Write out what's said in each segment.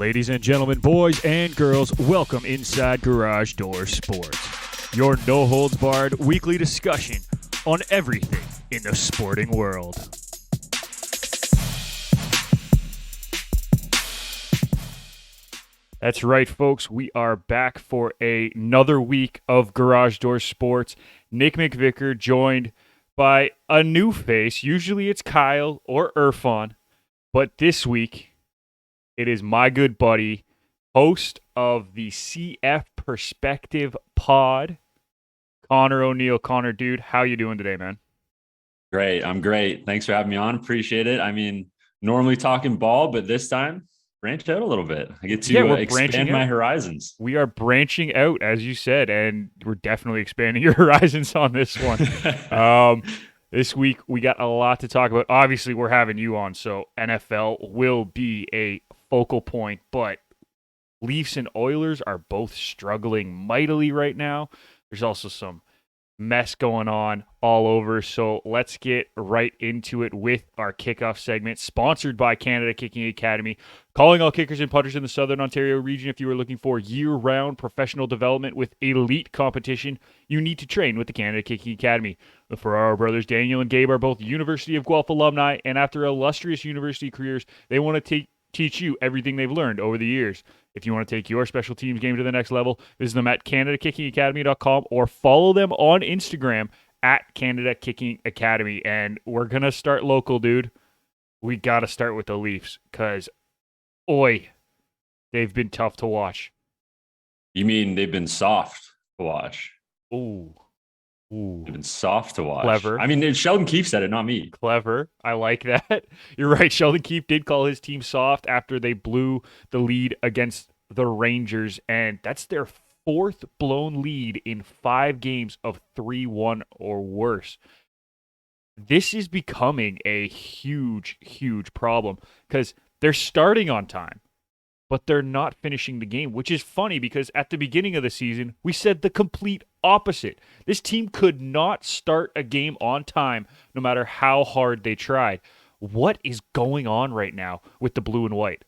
Ladies and gentlemen, boys and girls, welcome inside Garage Door Sports, your no-holds-barred weekly discussion on everything in the sporting world. That's right, folks. We are back for another week of Garage Door Sports. Nick McVicker joined by a new face. Usually it's Kyle or Irfan, but this week it is my good buddy, host of the CFPerspective pod, Connor O'Neill. Connor, dude, how you doing today, man? Great. I'm great. Thanks for having me on. Appreciate it. I mean, normally talking ball, but this time branch out a little bit. I get to expand my horizons. We are branching out, as you said, and we're definitely expanding your horizons on this one. This week, we got a lot to talk about. Obviously, we're having you on, so NFL will be a focal point, but Leafs and Oilers are both struggling mightily right now. There's also some mess going on all over, so let's get right into it with our kickoff segment, sponsored by Canada Kicking Academy, calling all kickers and punters in the Southern Ontario region. If you are looking for year-round professional development with elite competition, you need to train with the Canada Kicking Academy. The Ferraro brothers, Daniel and Gabe, are both University of Guelph alumni, and after illustrious university careers, they want to teach you everything they've learned over the years. If you want to take your special teams game to the next level, visit them at CanadaKickingAcademy.com or follow them on Instagram at Canada Kicking Academy. And we're going to start local, dude. We got to start with the Leafs because, they've been tough to watch. You mean they've been soft to watch? Ooh. They've been soft to watch. Clever. I mean, Sheldon Keefe said it, not me. Clever. I like that. You're right. Sheldon Keefe did call his team soft after they blew the lead against the Rangers, and that's their fourth blown lead in 5 games of 3-1 or worse. This is becoming a huge, huge problem because they're starting on time, but they're not finishing the game, which is funny because at the beginning of the season, we said the complete opposite. This team could not start a game on time no matter how hard they tried. What is going on right now with the blue and white?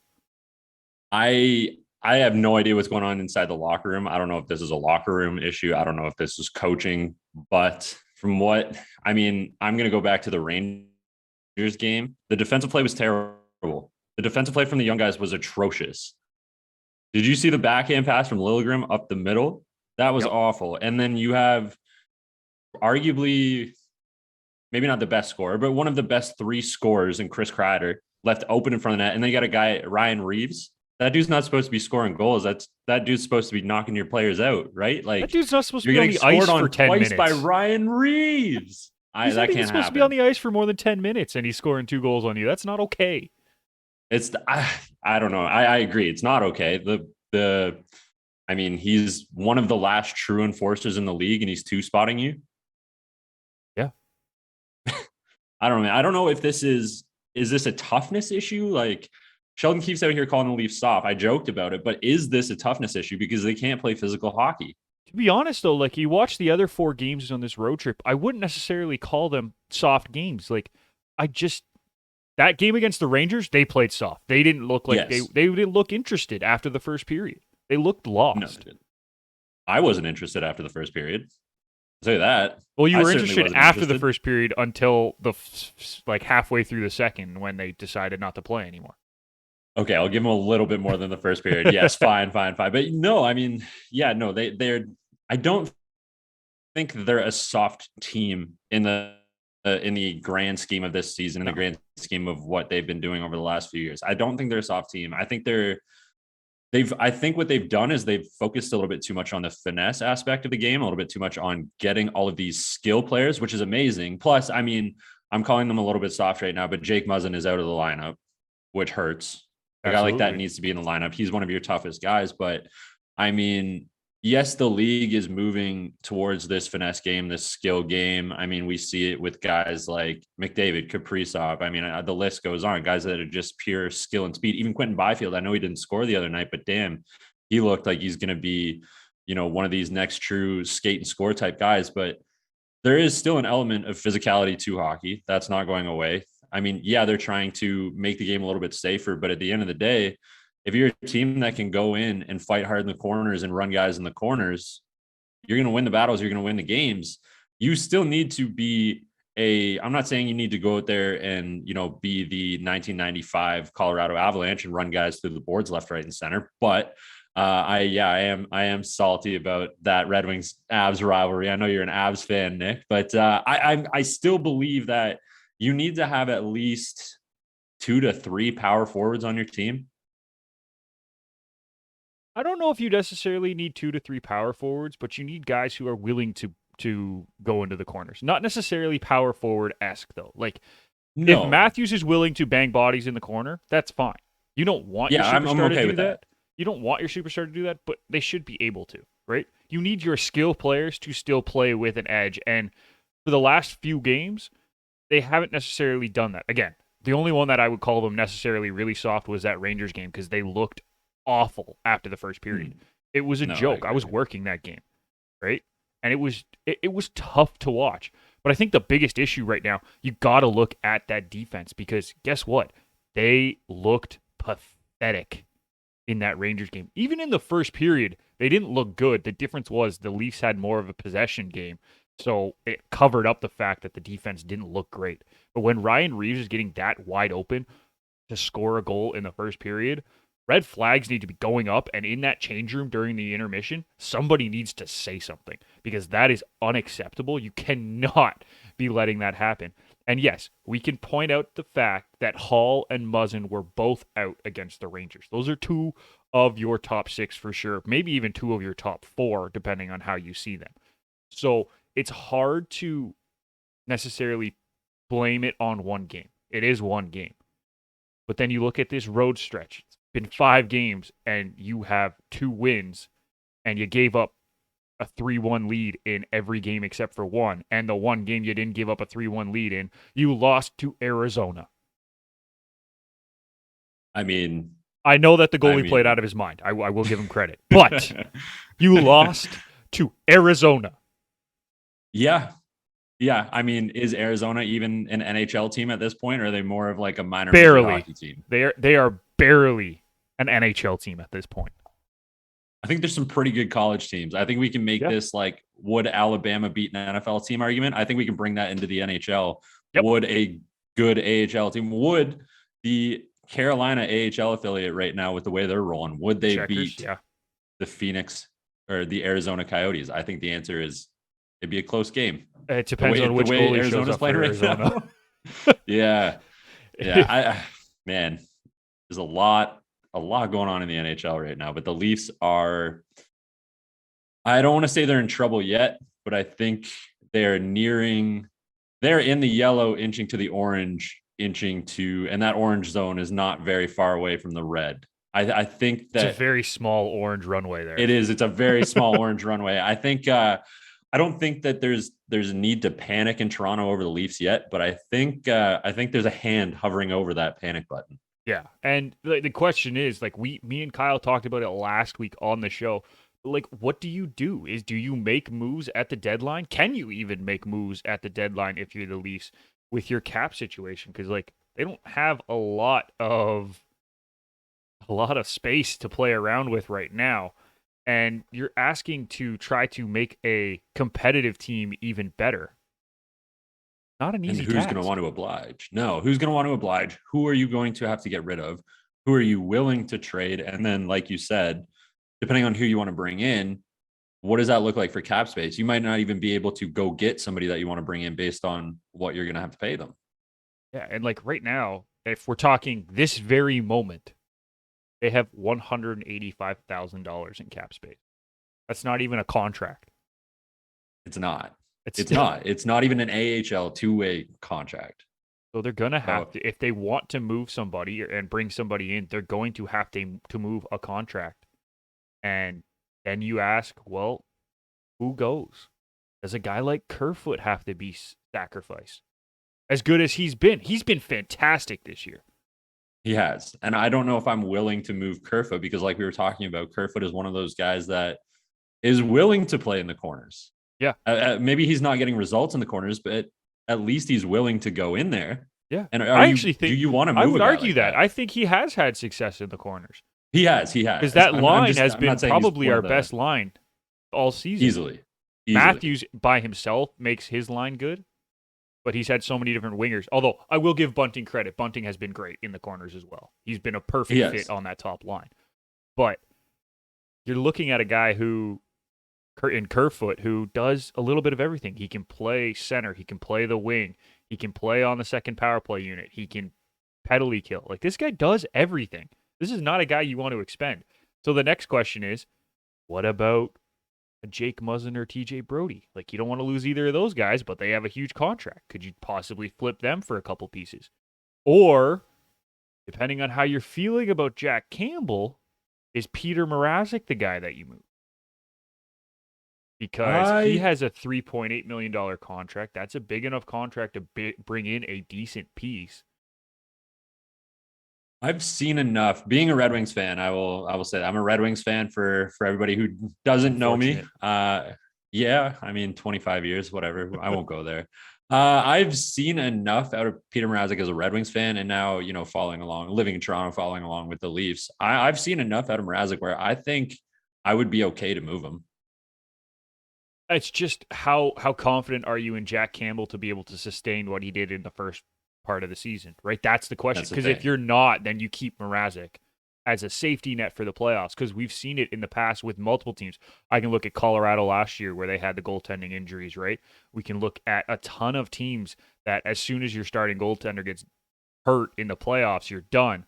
I have no idea what's going on inside the locker room. I don't know if this is a locker room issue. I don't know if this is coaching, but from what, I mean, I'm going to go back to the Rangers game. The defensive play was terrible. The defensive play from the young guys was atrocious. Did you see the backhand pass from Liljegren up the middle? That was awful. And then you have arguably, maybe not the best scorer, but one of the best 3 scorers in Chris Kreider left open in front of the net. And then you got a guy, Ryan Reeves. That dude's not supposed to be scoring goals. That dude's supposed to be knocking your players out, right? Like, that dude's not supposed to be on the ice for 10 minutes. By Ryan Reeves. He's not even supposed to be on the ice for more than 10 minutes, and he's scoring 2 goals on you. That's not okay. I don't know. I agree. It's not okay. I mean, he's one of the last true enforcers in the league, and he's 2-spotting you. Yeah. I don't know. I don't know if this is this a toughness issue? Like, Sheldon Keefe's out here calling the Leafs soft. I joked about it, but is this a toughness issue because they can't play physical hockey? To be honest, though, like, you watch the other 4 games on this road trip, I wouldn't necessarily call them soft games. Like, that game against the Rangers, they played soft. They didn't look like they didn't look interested after the first period. They looked lost. No, I wasn't interested after the first period. I'll tell you that. Well, you were interested after the first period until halfway through the second when they decided not to play anymore. Okay, I'll give them a little bit more than the first period. Yes, fine. But no, I mean, yeah, no, they're. I don't think they're a soft team in the grand scheme of this season, in the grand scheme of what they've been doing over the last few years. I don't think they're a soft team. I think I think what they've done is they've focused a little bit too much on the finesse aspect of the game, a little bit too much on getting all of these skill players, which is amazing. Plus, I mean, I'm calling them a little bit soft right now, but Jake Muzzin is out of the lineup, which hurts. A guy like that needs to be in the lineup. He's one of your toughest guys, but I mean, yes, the league is moving towards this finesse game, this skill game. I mean, we see it with guys like McDavid, Kaprizov. I mean, the list goes on. Guys that are just pure skill and speed. Even Quentin Byfield. I know he didn't score the other night, but damn, he looked like he's going to be, one of these next true skate and score type guys. But there is still an element of physicality to hockey. That's not going away. I mean, yeah, they're trying to make the game a little bit safer, but at the end of the day, if you're a team that can go in and fight hard in the corners and run guys in the corners, you're going to win the battles. You're going to win the games. You still need to be I'm not saying you need to go out there and, be the 1995 Colorado Avalanche and run guys through the boards left, right, and center. But I am salty about that Red Wings Avs rivalry. I know you're an Avs fan, Nick, but I still believe that you need to have at least 2 to 3 power forwards on your team. I don't know if you necessarily need 2 to 3 power forwards, but you need guys who are willing to go into the corners. Not necessarily power forward-esque, though. Like, if Matthews is willing to bang bodies in the corner, that's fine. You don't want your superstar to do that. You don't want your superstar to do that, but they should be able to, right? You need your skill players to still play with an edge, and for the last few games, they haven't necessarily done that. Again, the only one that I would call them necessarily really soft was that Rangers game because they looked awful after the first period. It was a joke. I was working that game, right? And it was tough to watch. But I think the biggest issue right now, you got to look at that defense because guess what? They looked pathetic in that Rangers game. Even in the first period, they didn't look good. The difference was the Leafs had more of a possession game. So it covered up the fact that the defense didn't look great. But when Ryan Reeves is getting that wide open to score a goal in the first period, red flags need to be going up. And in that change room during the intermission, somebody needs to say something because that is unacceptable. You cannot be letting that happen. And yes, we can point out the fact that Hall and Muzzin were both out against the Rangers. Those are 2 of your top 6 for sure. Maybe even 2 of your top 4, depending on how you see them. So it's hard to necessarily blame it on one game. It is one game. But then you look at this road stretch. It's been 5 games, and you have 2 wins, and you gave up a 3-1 lead in every game except for one. And the one game you didn't give up a 3-1 lead in, you lost to Arizona. I mean, I know that the goalie played out of his mind. I will give him credit. But you lost to Arizona. Yeah. Yeah. I mean, is Arizona even an NHL team at this point, or are they more of like a minor hockey team? They are barely an NHL team at this point. I think there's some pretty good college teams. I think we can make this like, would Alabama beat an NFL team argument? I think we can bring that into the NHL. Yep. Would a good AHL team, would the Carolina AHL affiliate right now with the way they're rolling, would they beat the Phoenix or the Arizona Coyotes? I think the answer is it'd be a close game. It depends on which goalie Arizona's playing right now. Yeah. Man, there's a lot going on in the NHL right now, but the Leafs I don't want to say they're in trouble yet, but I think they're in the yellow, inching to the orange, and that orange zone is not very far away from the red. I think that it's a very small orange runway there. It is. It's a very small orange runway. I think, I don't think that there's a need to panic in Toronto over the Leafs yet, but I think there's a hand hovering over that panic button. Yeah, and the question is, like, me and Kyle talked about it last week on the show. Like, what do you do? Do you make moves at the deadline? Can you even make moves at the deadline if you're the Leafs with your cap situation? Because like they don't have a lot of space to play around with right now. And you're asking to try to make a competitive team even better. Not an easy task. And who's going to want to oblige? No, who's going to want to oblige? Who are you going to have to get rid of? Who are you willing to trade? And then, like you said, depending on who you want to bring in, what does that look like for cap space? You might not even be able to go get somebody that you want to bring in based on what you're going to have to pay them. Yeah, and like right now, if we're talking this very moment, they have $185,000 in cap space. That's not even a contract. It's not. It's not. It's not even an AHL 2-way contract. So they're going to have to, if they want to move somebody and bring somebody in, they're going to have to move a contract. And then you ask, well, who goes? Does a guy like Kerfoot have to be sacrificed? As good as he's been fantastic this year. He has. And I don't know if I'm willing to move Kerfoot because like we were talking about, Kerfoot is one of those guys that is willing to play in the corners. Yeah. Maybe he's not getting results in the corners, but at least he's willing to go in there. Yeah. And I actually think do you want to move? I would argue that. I think he has had success in the corners. He has. Because that line has I'm been not saying he's probably one our of the best line all season. easily. Matthews by himself makes his line good, but he's had so many different wingers. Although I will give Bunting credit. Bunting has been great in the corners as well. He's been a perfect fit on that top line. But you're looking at a guy who, in Kerfoot, who does a little bit of everything. He can play center. He can play the wing. He can play on the second power play unit. He can penalty kill. Like, this guy does everything. This is not a guy you want to expend. So the next question is, what about Jake Muzzin or TJ Brody? Like, you don't want to lose either of those guys, but they have a huge contract. Could you possibly flip them for a couple pieces? Or, depending on how you're feeling about Jack Campbell, is Peter Mrazek the guy that you move? Because he has a $3.8 million contract. That's a big enough contract to bring in a decent piece. I've seen enough. Being a Red Wings fan, I will say that I'm a Red Wings fan for everybody who doesn't know me. Yeah, I mean, 25 years, whatever. I won't go there. I've seen enough out of Peter Mrazek as a Red Wings fan, and now, following along, living in Toronto, following along with the Leafs. I've seen enough out of Mrazek where I think I would be okay to move him. It's just how confident are you in Jack Campbell to be able to sustain what he did in the first part of the season, right? That's the question. Because if you're not, then you keep Mrazek as a safety net for the playoffs, because we've seen it in the past with multiple teams. I can look at Colorado last year where they had the goaltending injuries, right? We can look at a ton of teams that as soon as your starting goaltender gets hurt in the playoffs, you're done.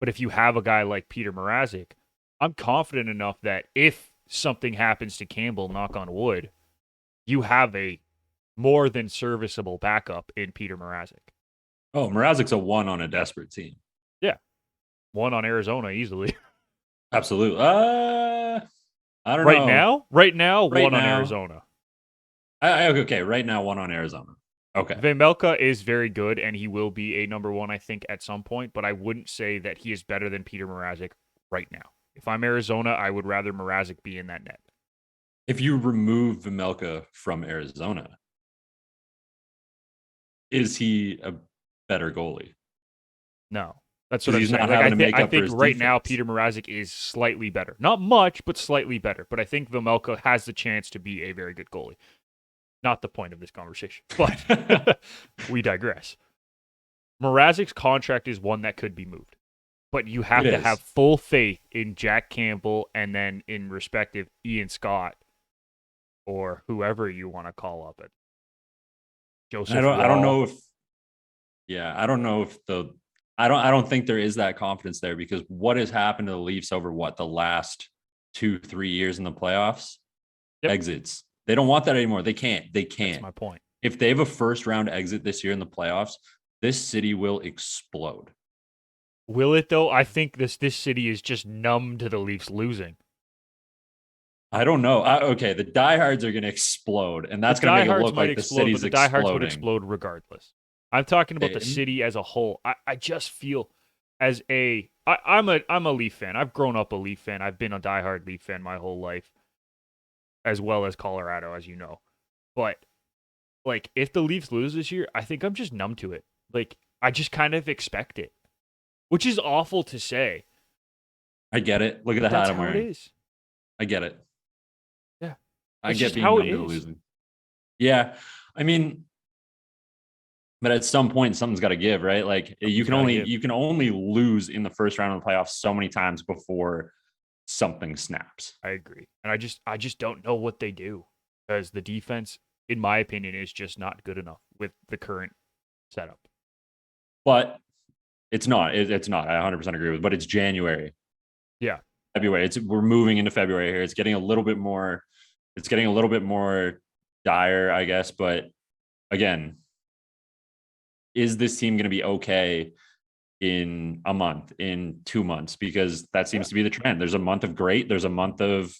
But if you have a guy like Peter Mrazek, I'm confident enough that if something happens to Campbell, knock on wood, you have a more than serviceable backup in Peter Mrazek. Oh, Mrazek's a one on a desperate team. Yeah. One on Arizona easily. Absolutely. I don't know. Right now, one on Arizona. Okay, right now, one on Arizona. Okay. Vejmelka is very good, and he will be a number one, I think, at some point, but I wouldn't say that he is better than Peter Mrazek right now. If I'm Arizona, I would rather Mrazek be in that net. If you remove Vejmelka from Arizona, is he a better goalie? No. That's what I'm saying. I think right now Peter Mrazek is slightly better. Not much, but slightly better. But I think Vejmelka has the chance to be a very good goalie. Not the point of this conversation, but we digress. Mrazek's contract is one that could be moved. But you have to have full faith in Jack Campbell and then in respective Ian Scott or whoever you want to call up it. Joseph Wall. I don't know if I don't think there is that confidence there, because what has happened to the Leafs over the last 2-3 years in the playoffs? Yep. Exits. They don't want that anymore. They can't. That's my point. If they have a first round exit this year in the playoffs, this city will explode. Will it though? I think this city is just numb to the Leafs losing. I don't know. Okay, the diehards are going to explode, and that's going to make it look like the city's exploding. The diehards would explode regardless. I'm talking about the city as a whole. I just feel I'm a Leaf fan. I've grown up a Leaf fan. I've been a diehard Leaf fan my whole life, as well as Colorado, as you know. But like, if the Leafs lose this year, I think I'm just numb to it. Like, I just kind of expect it, which is awful to say. I get it. Look at the hat I'm wearing. It is. I get it. Yeah, I get being numb to losing. Yeah, I mean. But at some point, something's got to give, right? Like, you can only lose in the first round of the playoffs so many times before something snaps. I agree, and I just don't know what they do, because the defense, in my opinion, is just not good enough with the current setup. But it's not. It's not. I 100% agree with. But it's January. Yeah, February. We're moving into February here. It's getting a little bit more. It's getting a little bit more dire, I guess. But again. Is this team going to be okay in a month, in 2 months? Because that seems to be the trend. There's a month of great. There's a month of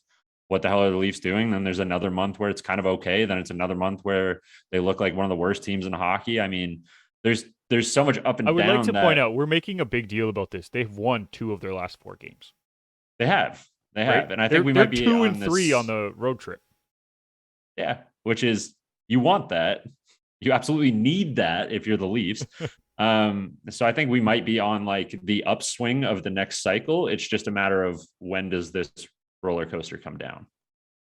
what the hell are the Leafs doing? Then there's another month where it's kind of okay. Then it's another month where they look like one of the worst teams in hockey. I mean, there's so much up and down. I would like to point out, we're making a big deal about this. They've won 2 of their last 4 games. They have. Right? And I think we might be 2 and 3 on the road trip. Yeah, which is, you want that. You absolutely need that if you're the Leafs. So I think we might be on like the upswing of the next cycle. It's just a matter of when does this roller coaster come down,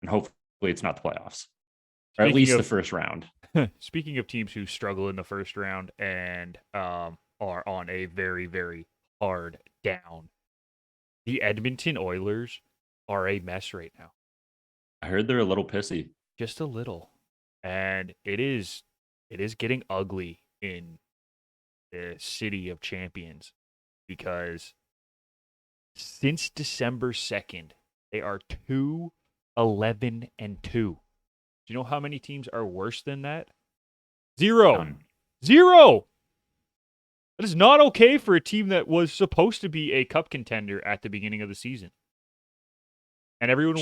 and hopefully it's not the playoffs or at Speaking least the of first round. speaking of teams who struggle in the first round and are on a very, very hard down, the Edmonton Oilers are a mess right now. I heard they're a little pissy. Just a little. And it is getting ugly in the city of champions because since December 2nd, they are 2-11-2. Do you know how many teams are worse than that? Zero. Done. Zero. That is not okay for a team that was supposed to be a cup contender at the beginning of the season. And everyone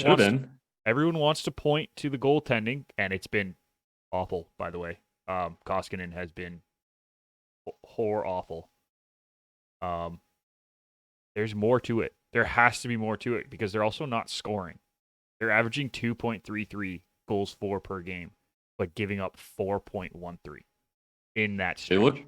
wants to point to the goaltending, and it's been awful, by the way. Koskinen has been awful. There's more to it. There has to be more to it because they're also not scoring. They're averaging 2.33 goals for per game, but giving up 4.13 in that stretch.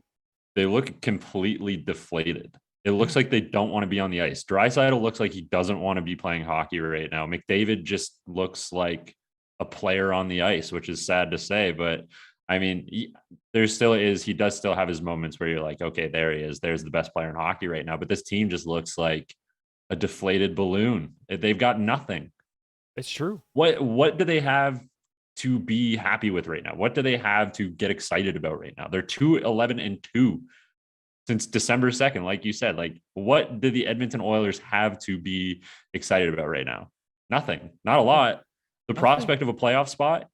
They look completely deflated. It looks like they don't want to be on the ice. Draisaitl looks like he doesn't want to be playing hockey right now. McDavid just looks like a player on the ice, which is sad to say, but I mean, he does still have his moments where you're like, okay, there he is. There's the best player in hockey right now. But this team just looks like a deflated balloon. They've got nothing. It's true. What do they have to be happy with right now? What do they have to get excited about right now? They're 2-11-2 since December 2nd. Like you said, like what do the Edmonton Oilers have to be excited about right now? Nothing. Not a lot. The prospect of a playoff spot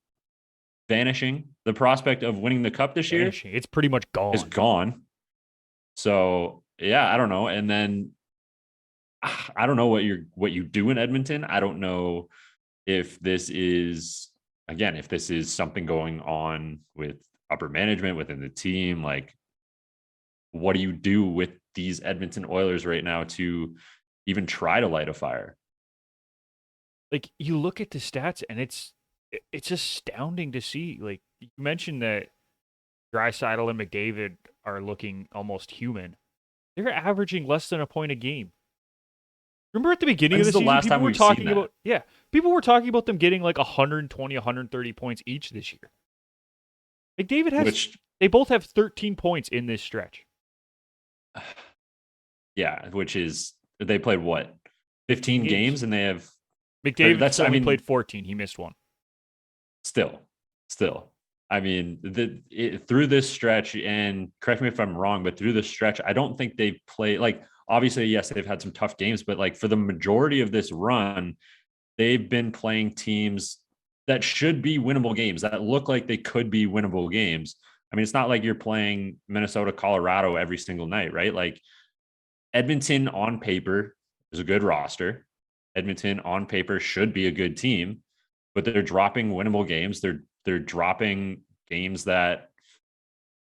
vanishing. The prospect of winning the cup this year, it's pretty much gone. is gone. So yeah, I don't know. And then I don't know what you do in Edmonton. I don't know if this is something going on with upper management within the team. Like, what do you do with these Edmonton Oilers right now to even try to light a fire? Like you look at the stats and it's astounding to see. Like you mentioned that Draisaitl and McDavid are looking almost human. They're averaging less than a point a game. Remember at the beginning of the season, people were talking about them getting like 120, 130 points each this year. McDavid they both have 13 points in this stretch. Yeah, which is they played what? 15 games and they have McDavid only played 14. He missed one. Still. I mean, through this stretch, and correct me if I'm wrong, but through this stretch, I don't think they play like obviously, yes, they've had some tough games, but like for the majority of this run, they've been playing teams that should be winnable games, that look like they could be winnable games. I mean, it's not like you're playing Minnesota, Colorado every single night, right? Like Edmonton on paper is a good roster. Edmonton on paper should be a good team, but they're dropping winnable games. They're dropping games that,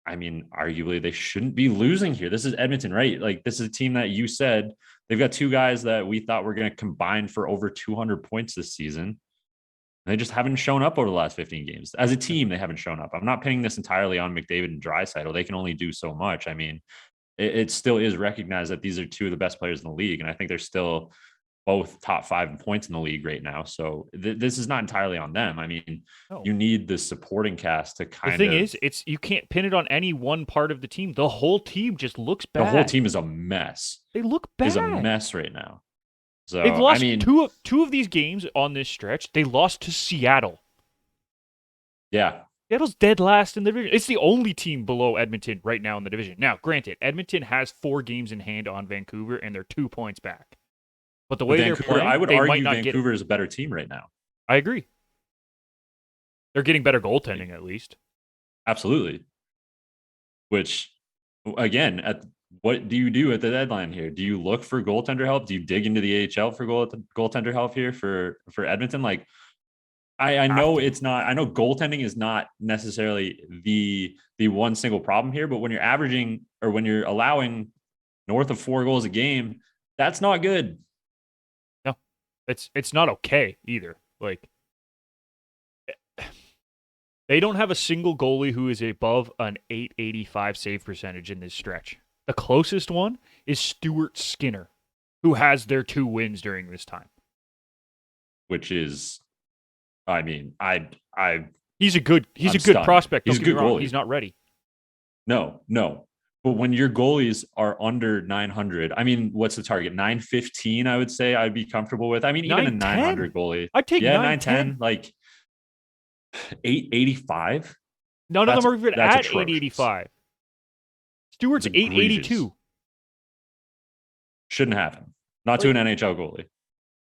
I mean, arguably they shouldn't be losing here. This is Edmonton, right? Like this is a team that you said they've got two guys that we thought were going to combine for over 200 points this season. They just haven't shown up over the last 15 games. As a team, they haven't shown up. I'm not pinning this entirely on McDavid and Draisaitl. They can only do so much. I mean, it still is recognized that these are two of the best players in the league. And I think they're still both top 5 in points in the league right now. So this is not entirely on them. I mean, You need the supporting cast to kind of. The thing is, you can't pin it on any one part of the team. The whole team just looks bad. The whole team is a mess. They look bad. Is a mess right now. So they've lost two of these games on this stretch. They lost to Seattle. Yeah. Seattle's dead last in the division. It's the only team below Edmonton right now in the division. Now, granted, Edmonton has 4 games in hand on Vancouver, and they're 2 points back. But the way they're playing, I would argue Vancouver is a better team right now. I agree. They're getting better goaltending, at least. Absolutely. Which, again, what do you do at the deadline here? Do you look for goaltender help? Do you dig into the AHL for goaltender help here for Edmonton? Like, I know it's not. I know goaltending is not necessarily the one single problem here, but when you're averaging or when you're allowing north of 4 goals a game, that's not good. No, it's not okay either. Like They don't have a single goalie who is above an 885 save percentage in this stretch. The closest one is Stuart Skinner, who has their 2 wins during this time. Which is, I mean, he's a good stunned. prospect. Don't He's a get good me wrong. goalie. He's not ready. No. But when your goalies are under 900, I mean, what's the target? 915, I would say I'd be comfortable with. I mean, even a 900 goalie. I'd take 910, like 885. None of them are even at 885. Stewart's 882. Shouldn't happen. Not to an NHL goalie.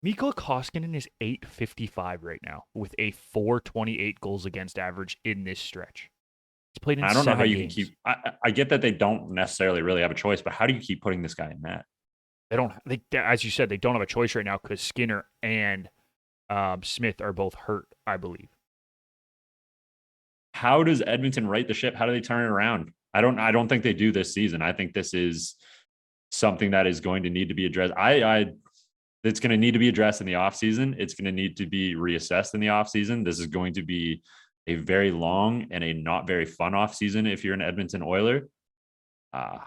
Mikko Koskinen is 855 right now with a 428 goals against average in this stretch. He's played in 7 games. I don't know how you can keep. I get that they don't necessarily really have a choice, but how do you keep putting this guy in net? They don't. As you said, they don't have a choice right now because Skinner and Smith are both hurt, I believe. How does Edmonton right the ship? How do they turn it around? I don't think they do this season. I think this is something that is going to need to be addressed. It's going to need to be addressed in the offseason. It's going to need to be reassessed in the offseason. This is going to be a very long and a not very fun offseason if you're an Edmonton Oiler. I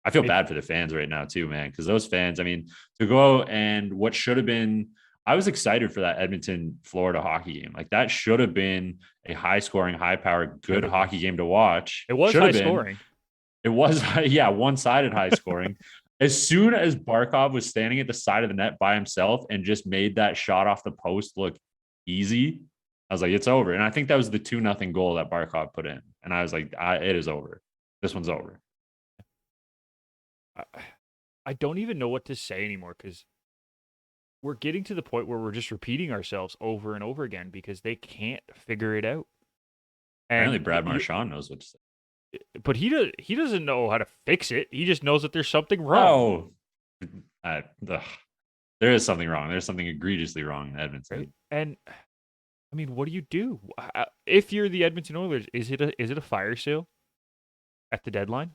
feel bad for the fans right now too, man, because those fans, I mean, to go and what should have been, I was excited for that Edmonton Florida hockey game. Like that should have been a high scoring, high powered, good hockey game to watch. It was high scoring. It was, one-sided high scoring. As soon as Barkov was standing at the side of the net by himself and just made that shot off the post look easy, I was like, it's over. And I think that was the 2-0 goal that Barkov put in. And I was like, it is over. This one's over. I don't even know what to say anymore because we're getting to the point where we're just repeating ourselves over and over again because they can't figure it out. And apparently Brad Marchand knows what to say. But he doesn't know how to fix it. He just knows that there's something wrong. There is something wrong. There's something egregiously wrong in Edmonton. Right? And I mean, what do you do if you're the Edmonton Oilers? Is it a fire sale at the deadline?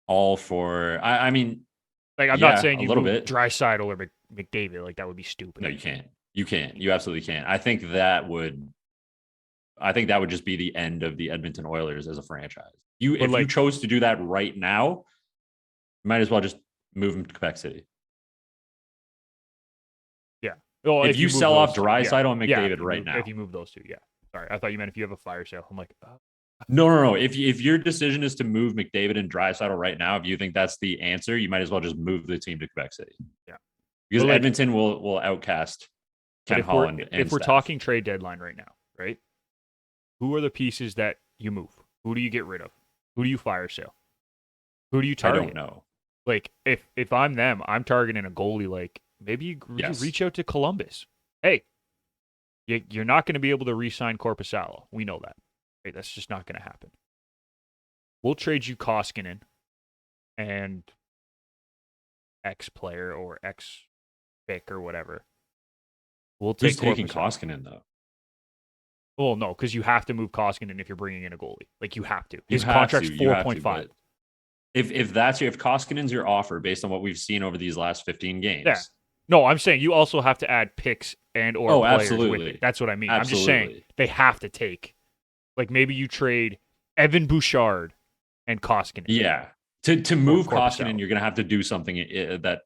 All for I mean, like I'm not saying you a little bit Draisaitl or McDavid. Like that would be stupid. No, you can't. You absolutely can't. I think that would just be the end of the Edmonton Oilers as a franchise. You chose to do that right now, you might as well just move them to Quebec City. Yeah. Well, if you sell off Draisaitl and McDavid right now. If you move those two, yeah. Sorry, I thought you meant if you have a fire sale. I'm like, No. If your decision is to move McDavid and Draisaitl right now, if you think that's the answer, you might as well just move the team to Quebec City. Yeah. Because Edmonton will outcast Ken Holland. If we're talking trade deadline right now, right? Who are the pieces that you move? Who do you get rid of? Who do you fire sale? Who do you target? I don't know. Like, if I'm them, I'm targeting a goalie. Like, maybe you reach out to Columbus. Hey, you're not going to be able to re-sign Korpisalo. We know that. Right? That's just not going to happen. We'll trade you Koskinen and X player or X pick or whatever. We'll take Who's taking Koskinen, though? Well, no, because you have to move Koskinen if you're bringing in a goalie. Like, you have to. His contract's 4.5. If Koskinen's your offer based on what we've seen over these last 15 games. Yeah. No, I'm saying you also have to add picks and or players absolutely. with it. That's what I mean. Absolutely. I'm just saying they have to take. Like, maybe you trade Evan Bouchard and Koskinen. Yeah. To move Koskinen, you're going to have to do something that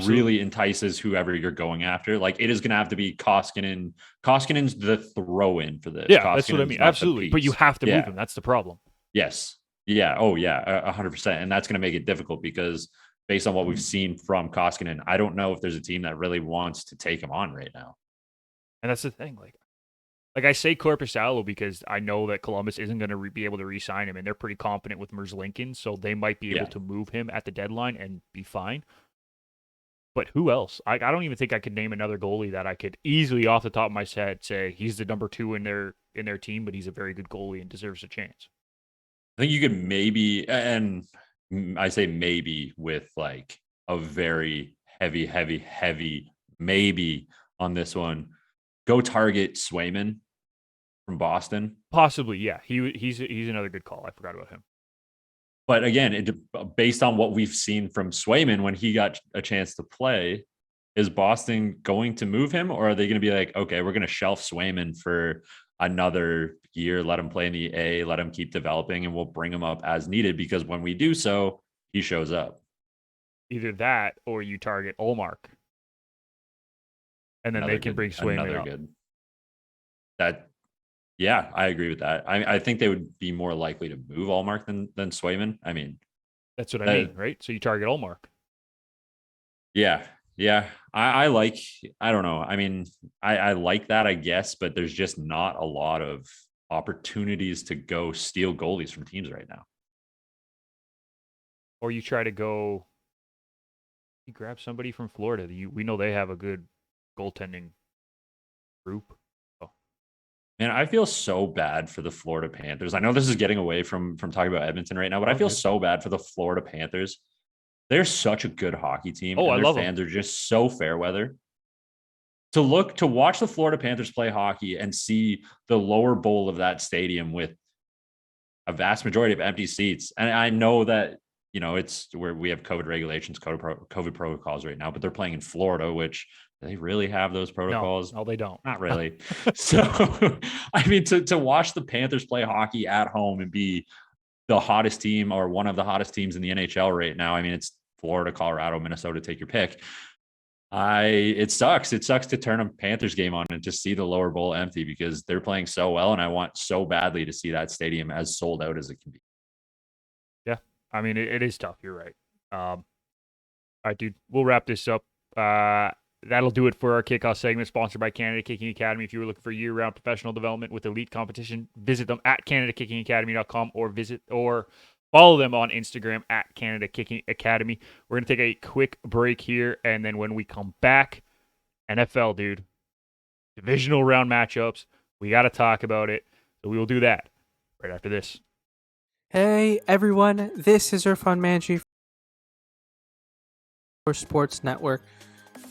really entices whoever you're going after. Like, it is going to have to be Koskinen. Koskinen's the throw-in for this. Yeah, that's what I mean. Absolutely. But you have to move him. That's the problem. Yes. Yeah. Oh, yeah. 100%. And that's going to make it difficult because based on what we've seen from Koskinen, I don't know if there's a team that really wants to take him on right now. And that's the thing. Like I say Korpisalo because I know that Columbus isn't going to be able to re-sign him, and they're pretty confident with Merzlikins, so they might be able to move him at the deadline and be fine. But who else? I don't even think I could name another goalie that I could easily, off the top of my head, say he's the number 2 in their team, but he's a very good goalie and deserves a chance. I think you could maybe, and I say maybe with like a very heavy maybe on this one, go target Swayman from Boston. Possibly, yeah. He's another good call. I forgot about him. But again, based on what we've seen from Swayman when he got a chance to play, is Boston going to move him, or are they going to be like, okay, we're going to shelf Swayman for another year, let him play in the A, let him keep developing, and we'll bring him up as needed, because when we do so, he shows up. Either that or you target Olmark. And then they can bring Swayman up. Good. That, yeah, I agree with that. I think they would be more likely to move Allmark than Swayman. I mean, that's what I mean, right? So you target Olmark. Yeah. I like, I don't know. I mean, I like that, I guess, but there's just not a lot of opportunities to go steal goalies from teams right now. Or you try to go, you grab somebody from Florida. We know they have a good goaltending group. Oh. Man, I feel so bad for the Florida Panthers. I know this is getting away from talking about Edmonton right now, but I feel so bad for the Florida Panthers. They're such a good hockey team. Oh, and I their love fans them. are just so fair weather. To watch the Florida Panthers play hockey and see the lower bowl of that stadium with a vast majority of empty seats. And I know that, you know, it's where we have COVID regulations, COVID protocols right now, but they're playing in Florida, which they really have those protocols. No, they don't. Not really. So, I mean, to watch the Panthers play hockey at home and be the hottest team or one of the hottest teams in the NHL right now. I mean, it's Florida, Colorado, Minnesota, take your pick. It sucks. It sucks to turn a Panthers game on and just see the lower bowl empty, because they're playing so well, and I want so badly to see that stadium as sold out as it can be. Yeah, I mean it is tough. You're right. All right, dude. We'll wrap this up. That'll do it for our kickoff segment, sponsored by Canada Kicking Academy. If you were looking for year-round professional development with elite competition, visit them at CanadaKickingAcademy.com or follow them on Instagram at Canada Kicking Academy. We're going to take a quick break here, and then when we come back, NFL, dude, divisional round matchups. We got to talk about it, so we will do that right after this. Hey, everyone. This is Irfan Manji for Sports Network.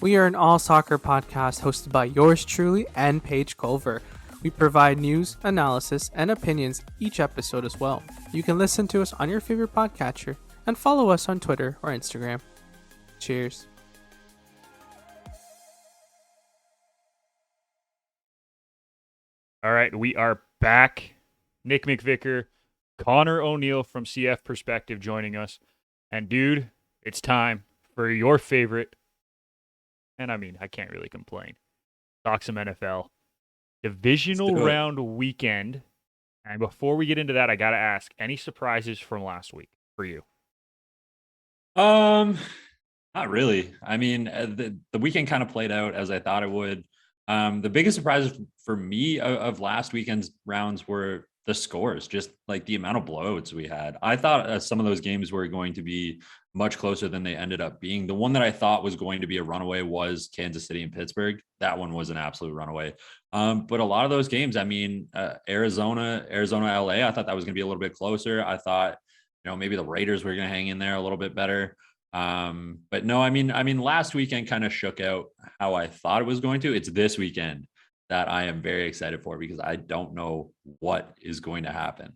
We are an all-soccer podcast hosted by yours truly and Paige Culver. We provide news, analysis, and opinions each episode as well. You can listen to us on your favorite podcatcher and follow us on Twitter or Instagram. Cheers. All right, we are back. Nick McVicker, Connor O'Neill from CFPerspective joining us. And dude, it's time for your favorite, and I mean, I can't really complain, talk some NFL. Divisional round weekend. And before we get into that, I got to ask, any surprises from last week for you? Not really. I mean, the weekend kind of played out as I thought it would. The biggest surprises for me of last weekend's rounds were the scores, just like the amount of blowouts we had. I thought some of those games were going to be much closer than they ended up being. The one that I thought was going to be a runaway was Kansas City and Pittsburgh. That one was an absolute runaway. But a lot of those games, I mean, Arizona, LA, I thought that was going to be a little bit closer. I thought, you know, maybe the Raiders were going to hang in there a little bit better. But no, I mean, last weekend kind of shook out how I thought it was going to. It's this weekend that I am very excited for, because I don't know what is going to happen.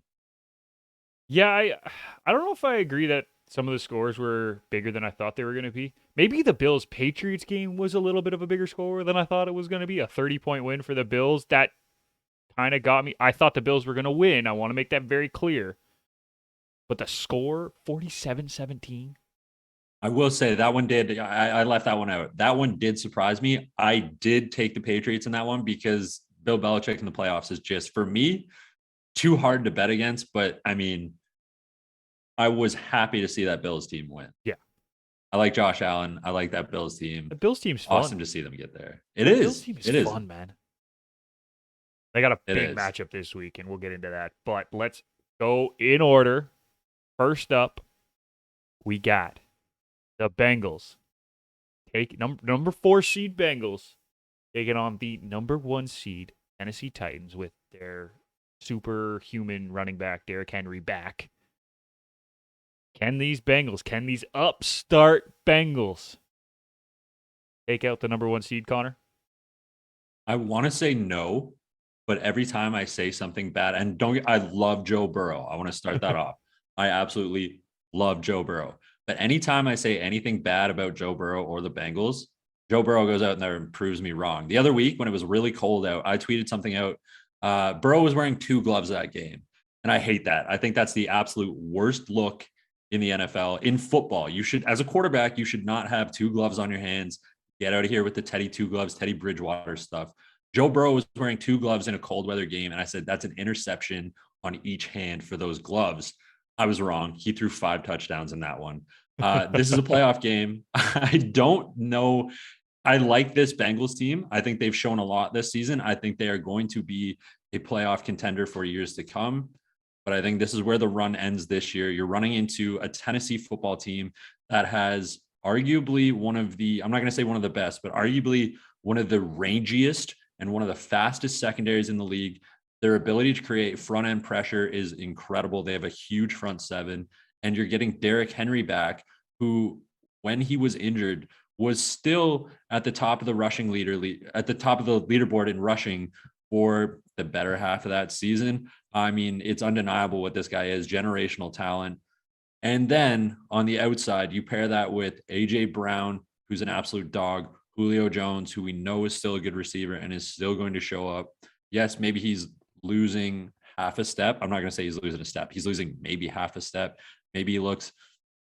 Yeah, I don't know if I agree that some of the scores were bigger than I thought they were going to be. Maybe the Bills-Patriots game was a little bit of a bigger score than I thought it was going to be. A 30-point win for the Bills. That kind of got me. I thought the Bills were going to win. I want to make that very clear. But the score, 47-17. I will say that one did. I left that one out. That one did surprise me. I did take the Patriots in that one, because Bill Belichick in the playoffs is just, for me, too hard to bet against. But I mean, I was happy to see that Bills team win. Yeah. I like Josh Allen. I like that Bills team. The Bills team's fun. Awesome to see them get there. It is. Bills team is fun, man. They got a big matchup this week, and we'll get into that. But let's go in order. First up, we got the Bengals. Take number 4 seed Bengals taking on the number 1 seed Tennessee Titans with their superhuman running back Derrick Henry back. Can these upstart Bengals take out the number 1 seed, Connor? I want to say no, but every time I say something bad, and I love Joe Burrow. I want to start that off. I absolutely love Joe Burrow. But anytime I say anything bad about Joe Burrow or the Bengals, Joe Burrow goes out there and proves me wrong. The other week when it was really cold out, I tweeted something out Burrow was wearing 2 gloves that game, and I hate that. I think that's the absolute worst look in the NFL. In football, you should, as a quarterback, you should not have 2 gloves on your hands. Get out of here with the Teddy 2 gloves, Teddy Bridgewater stuff. Joe Burrow was wearing 2 gloves in a cold weather game, and I said that's an interception on each hand for those gloves. I was wrong. He threw 5 touchdowns in that one. This is a playoff game. I don't know. I like this Bengals team. I think they've shown a lot this season. I think they are going to be a playoff contender for years to come. But I think this is where the run ends this year. You're running into a Tennessee football team that has arguably one of the, I'm not going to say one of the best, but arguably one of the rangiest and one of the fastest secondaries in the league. Their ability to create front end pressure is incredible. They have a huge front seven, and you're getting Derrick Henry back, who, when he was injured, was still at the top of the rushing at the top of the leaderboard in rushing for the better half of that season. I mean, it's undeniable what this guy is, generational talent. And then on the outside, you pair that with AJ Brown, who's an absolute dog, Julio Jones, who we know is still a good receiver and is still going to show up. Yes, maybe he's losing half a step. I'm not going to say he's losing a step. He's losing maybe half a step. Maybe he looks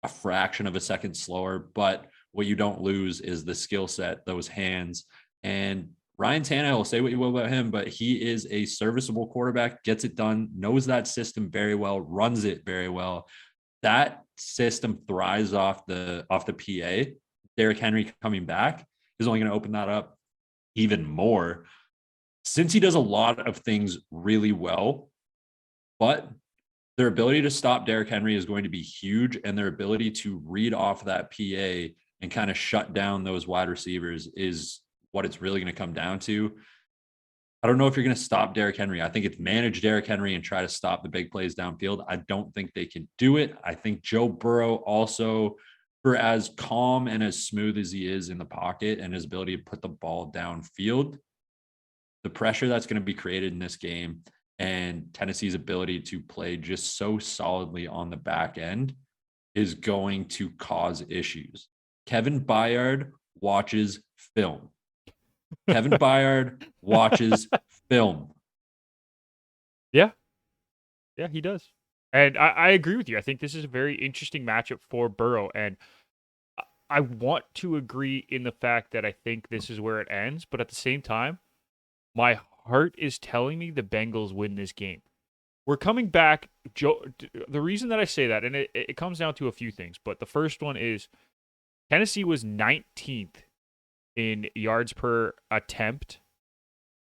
a fraction of a second slower, but what you don't lose is the skill set, those hands. And Ryan Tannehill, say what you will about him, but he is a serviceable quarterback, gets it done, knows that system very well, runs it very well. That system thrives off the PA. Derrick Henry coming back is only going to open that up even more, since he does a lot of things really well. But their ability to stop Derrick Henry is going to be huge, and their ability to read off that PA and kind of shut down those wide receivers is what it's really going to come down to. I don't know if you're going to stop Derrick Henry. I think it's manage Derrick Henry and try to stop the big plays downfield. I don't think they can do it. I think Joe Burrow also, for as calm and as smooth as he is in the pocket and his ability to put the ball downfield, the pressure that's going to be created in this game and Tennessee's ability to play just so solidly on the back end is going to cause issues. Kevin Byard watches film. Kevin Byard watches film. Yeah, he does. And I agree with you. I think this is a very interesting matchup for Burrow. And I want to agree in the fact that I think this is where it ends. But at the same time, my heart is telling me the Bengals win this game. We're coming back. Joe, the reason that I say that, and it comes down to a few things, but the first one is Tennessee was 19th in yards per attempt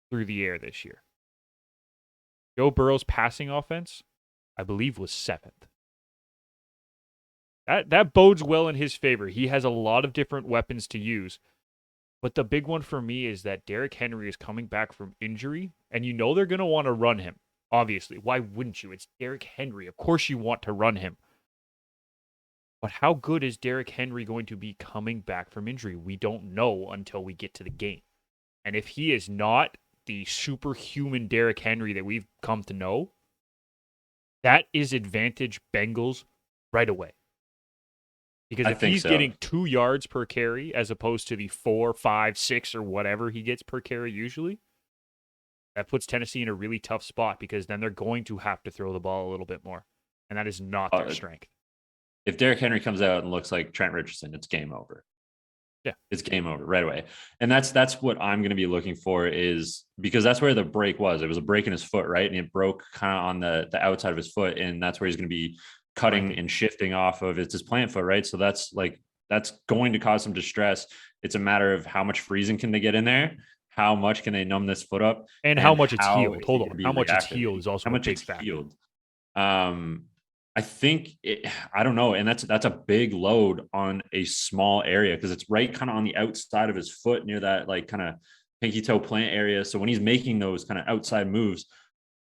through the air this year. Joe Burrow's passing offense, I believe, was 7th. That bodes well in his favor. He has a lot of different weapons to use. But the big one for me is that Derrick Henry is coming back from injury, and you know they're going to want to run him. Obviously, why wouldn't you? It's Derrick Henry. Of course you want to run him. But how good is Derrick Henry going to be coming back from injury? We don't know until we get to the game. And if he is not the superhuman Derrick Henry that we've come to know, that is advantage Bengals right away. Because if he's getting 2 yards per carry as opposed to the 4, 5, 6, or whatever he gets per carry usually, that puts Tennessee in a really tough spot because then they're going to have to throw the ball a little bit more. And that is not their strength. If Derrick Henry comes out and looks like Trent Richardson, it's game over. Yeah. It's game over right away. And that's what I'm going to be looking for, is because that's where the break was. It was a break in his foot, right? And it broke kind of on the outside of his foot. And that's where he's going to be cutting and shifting off of. It's his plant foot, right? So that's going to cause some distress. It's a matter of how much freezing can they get in there? How much can they numb this foot up? And how much it's healed. Hold on. How much it's healed is also how much a big it's factor. Healed. I think I don't know. And that's a big load on a small area because it's right kind of on the outside of his foot near that like kind of pinky toe plant area. So when he's making those kind of outside moves,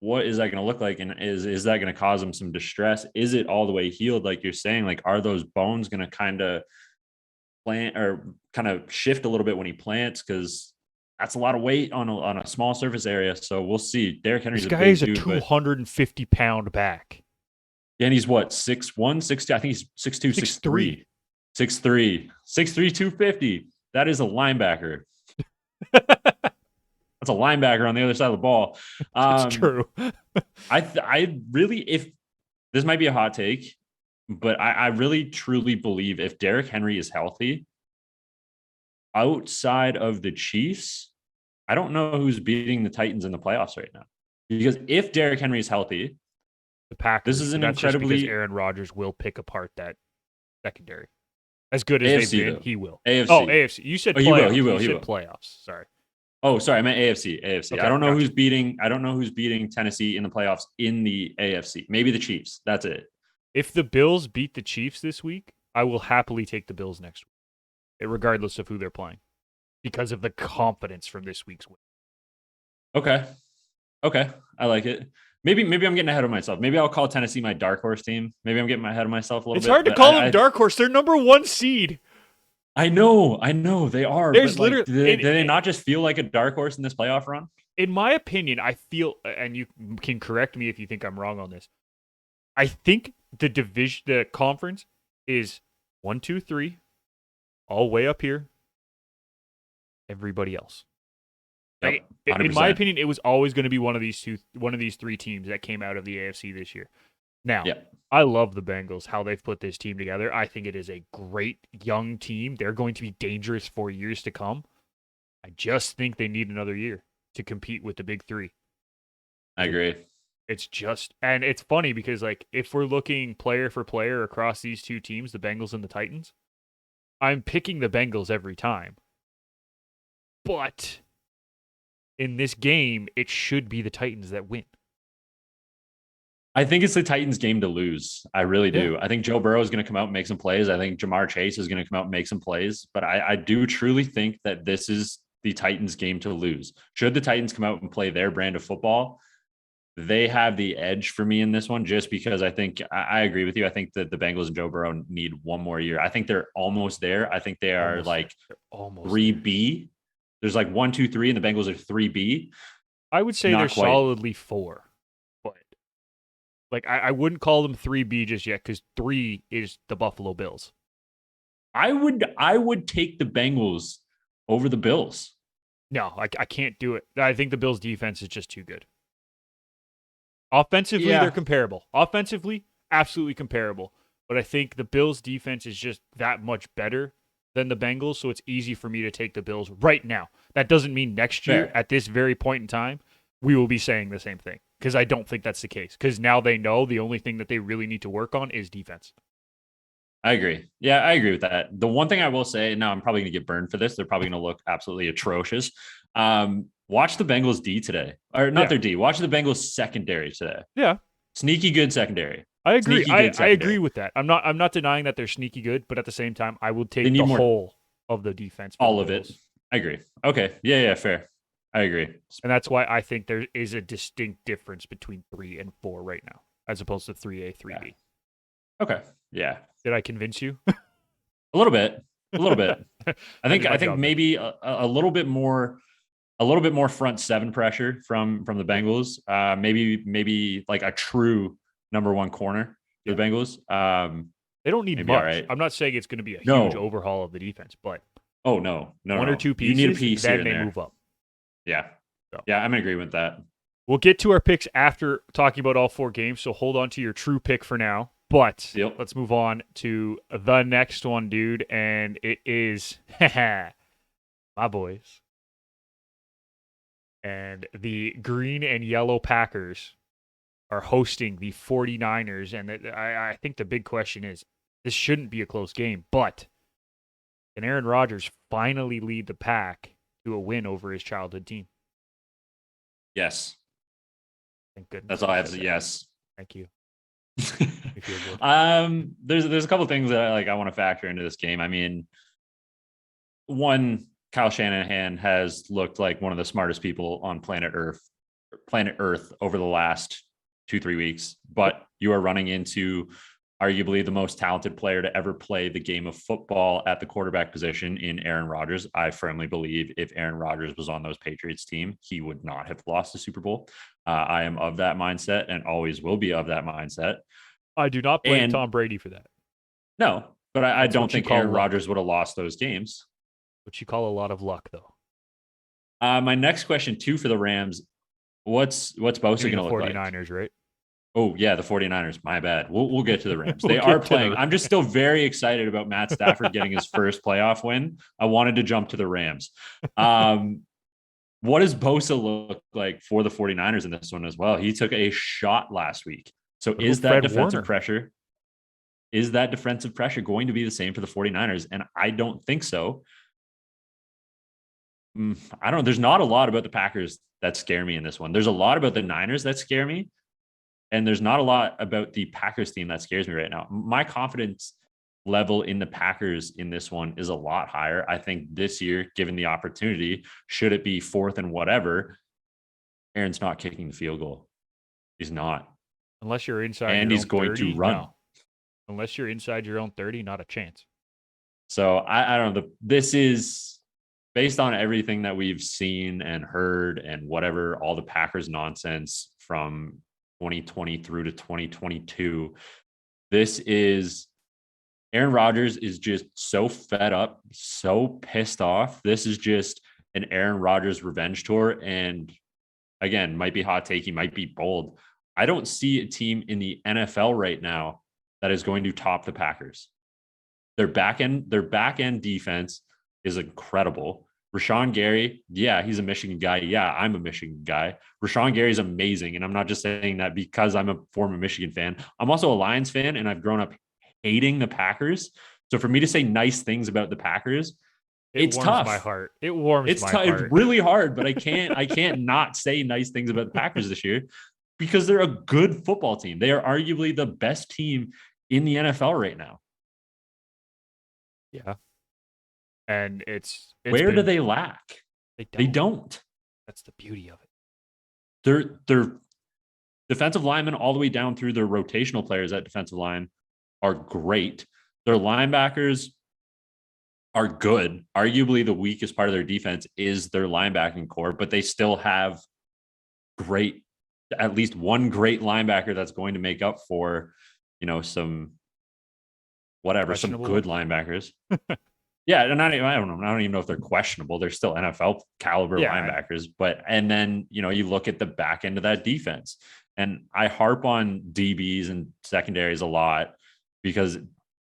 what is that going to look like? And is that going to cause him some distress? Is it all the way healed? Like you're saying, like, are those bones going to kind of plant or kind of shift a little bit when he plants? Because that's a lot of weight on a small surface area. So we'll see. Derrick Henry's this guy is a 250-pound back. Yeah, and he's what, 6'1", 6'2"? I think he's 6'2", 6'3". 6'3", 250. That is a linebacker. That's a linebacker on the other side of the ball. It's true. I really, if this might be a hot take, but I really truly believe if Derrick Henry is healthy, outside of the Chiefs, I don't know who's beating the Titans in the playoffs right now. Because if Derrick Henry is healthy, The Packers. this is an that's just because incredibly Aaron Rodgers will pick apart that secondary. As good as AFC, they've been, though. he will. AFC. Oh, AFC. You said Oh, playoffs. he will. You he said will. playoffs. Sorry. Oh, sorry, I meant AFC. Okay, I don't know gotcha. who's beating. I don't know who's beating Tennessee in the playoffs in the AFC. Maybe the Chiefs. That's it. If the Bills beat the Chiefs this week, I will happily take the Bills next week, regardless of who they're playing, because of the confidence from this week's win. Okay, I like it. Maybe I'm getting ahead of myself. Maybe I'll call Tennessee my dark horse team. Maybe I'm getting ahead of myself a little bit. It's hard to call them dark horse. They're number 1 seed. I know they are. There's but like, literally- do they not just feel like a dark horse in this playoff run? In my opinion, I feel, and you can correct me if you think I'm wrong on this, I think the conference is 1, 2, 3, all way up here. Everybody else. Yep, In my opinion, it was always going to be one of these 3 teams that came out of the AFC this year. Now, I love the Bengals, how they've put this team together. I think it is a great young team. They're going to be dangerous for years to come. I just think they need another year to compete with the big 3. I agree. And it's funny because, like, if we're looking player for player across these 2 teams, the Bengals and the Titans, I'm picking the Bengals every time. But in this game, it should be the Titans that win. I think it's the Titans' game to lose. I really do. Yeah. I think Joe Burrow is going to come out and make some plays. I think Jamar Chase is going to come out and make some plays. But I do truly think that this is the Titans' game to lose. Should the Titans come out and play their brand of football, they have the edge for me in this one, just because I think I agree with you. I think that the Bengals and Joe Burrow need one more year. I think they're almost there. I think they are almost 3B. There's like 1, 2, 3, and the Bengals are 3B. I would say they're solidly 4. But like I wouldn't call them 3B just yet, because 3 is the Buffalo Bills. I would take the Bengals over the Bills. No, I can't do it. I think the Bills' defense is just too good. Offensively, they're comparable. Offensively, absolutely comparable. But I think the Bills' defense is just that much better than the Bengals, so it's easy for me to take the Bills right now. That doesn't mean next year, at this very point in time, we will be saying the same thing, because I don't think that's the case. Because now they know the only thing that they really need to work on is defense. I agree. Yeah, I agree with that. The one thing I will say, now I'm probably going to get burned for this. They're probably going to look absolutely atrocious. Watch the Bengals D today. Or not their D. Watch the Bengals secondary today. Yeah. Sneaky good secondary. I agree. I agree with that. I'm not denying that they're sneaky good, but at the same time, I would take the whole of the defense. All of it. I agree. Okay. Yeah, fair. I agree. And that's why I think there is a distinct difference between 3 and 4 right now, as opposed to 3A, 3B. Yeah. Okay. Yeah. Did I convince you? A little bit. I think maybe a little bit more front 7 pressure from the Bengals. Maybe like a true number 1 corner for the Bengals. They don't need much. Right. I'm not saying it's going to be a huge overhaul of the defense, but no, 1 or 2 pieces, you need a piece, then they move up. Yeah. So. Yeah, I'm in agreement with that. We'll get to our picks after talking about all 4 games, so hold on to your true pick for now. But let's move on to the next one, dude, and it is my boys. And the green and yellow Packers are hosting the 49ers, and I think the big question is, this shouldn't be a close game, but can Aaron Rodgers finally lead the Pack to a win over his childhood team? Yes. Thank goodness. That's all I have to say. Yes. Thank you. There's a couple of things that I want to factor into this game. I mean, one, Kyle Shanahan has looked like one of the smartest people on planet Earth over the last 2-3 weeks, but you are running into arguably the most talented player to ever play the game of football at the quarterback position in Aaron Rodgers. I firmly believe if Aaron Rodgers was on those Patriots team, he would not have lost the Super Bowl. I am of that mindset and always will be of that mindset. I do not blame Tom Brady for that. No, but I don't think Aaron Rodgers would have lost those games. What you call a lot of luck, though. My next question too for the Rams. What's Bosa going Doing to the look like? 49ers, right? Oh yeah, the 49ers. My bad. We'll get to the Rams. We'll They are get to the playing. I'm just still very excited about Matt Stafford getting his first playoff win. I wanted to jump to the Rams. What does Bosa look like for the 49ers in this one as well? He took a shot last week. So What is about that Fred defensive Warner? pressure? Is that defensive pressure going to be the same for the 49ers? And I don't think so. I don't know. There's not a lot about the Packers that scare me in this one. There's a lot about the Niners that scare me. And there's not a lot about the Packers team that scares me right now. My confidence level in the Packers in this one is a lot higher. I think this year, given the opportunity, should it be fourth and whatever, Aaron's not kicking the field goal. He's not. Unless you're inside And your he's own going 30, to run. no. Unless you're inside your own 30, not a chance. So I don't know. This is based on everything that we've seen and heard and whatever, all the Packers nonsense from 2020 through to 2022. This is Aaron Rodgers is just so fed up, so pissed off. This is just an Aaron Rodgers revenge tour. And again, might be hot takey, might be bold. I don't see a team in the NFL right now that is going to top the Packers. Their back end defense is incredible. Rashawn Gary, yeah, he's a Michigan guy. Yeah, I'm a Michigan guy. Rashawn Gary's amazing. And I'm not just saying that because I'm a former Michigan fan. I'm also a Lions fan, and I've grown up hating the Packers. So for me to say nice things about the Packers, it's warms tough. my heart. It warms my heart. It's really hard, but I can't not say nice things about the Packers this year because they're a good football team. They are arguably the best team in the NFL right now. Yeah. And it's where do they lack? They don't. That's the beauty of it. Their defensive linemen all the way down through their rotational players at defensive line are great. Their linebackers are good. Arguably the weakest part of their defense is their linebacking core, but they still have at least one great linebacker that's going to make up for, some good linebackers. Yeah, and I don't even know if they're questionable. They're still NFL caliber linebackers. But and then you look at the back end of that defense, and I harp on DBs and secondaries a lot because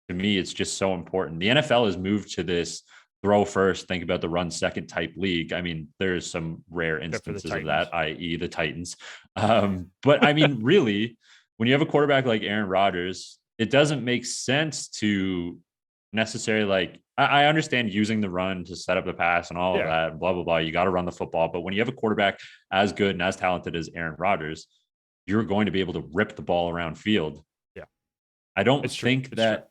to me it's just so important. The NFL has moved to this throw first, think about the run second type league. I mean, there's some rare instances of that, i.e., the Titans. But I mean, really, when you have a quarterback like Aaron Rodgers, it doesn't make sense to necessarily I understand using the run to set up the pass and all of that, blah, blah, blah. You got to run the football. But when you have a quarterback as good and as talented as Aaron Rodgers, you're going to be able to rip the ball around field. Yeah. I think that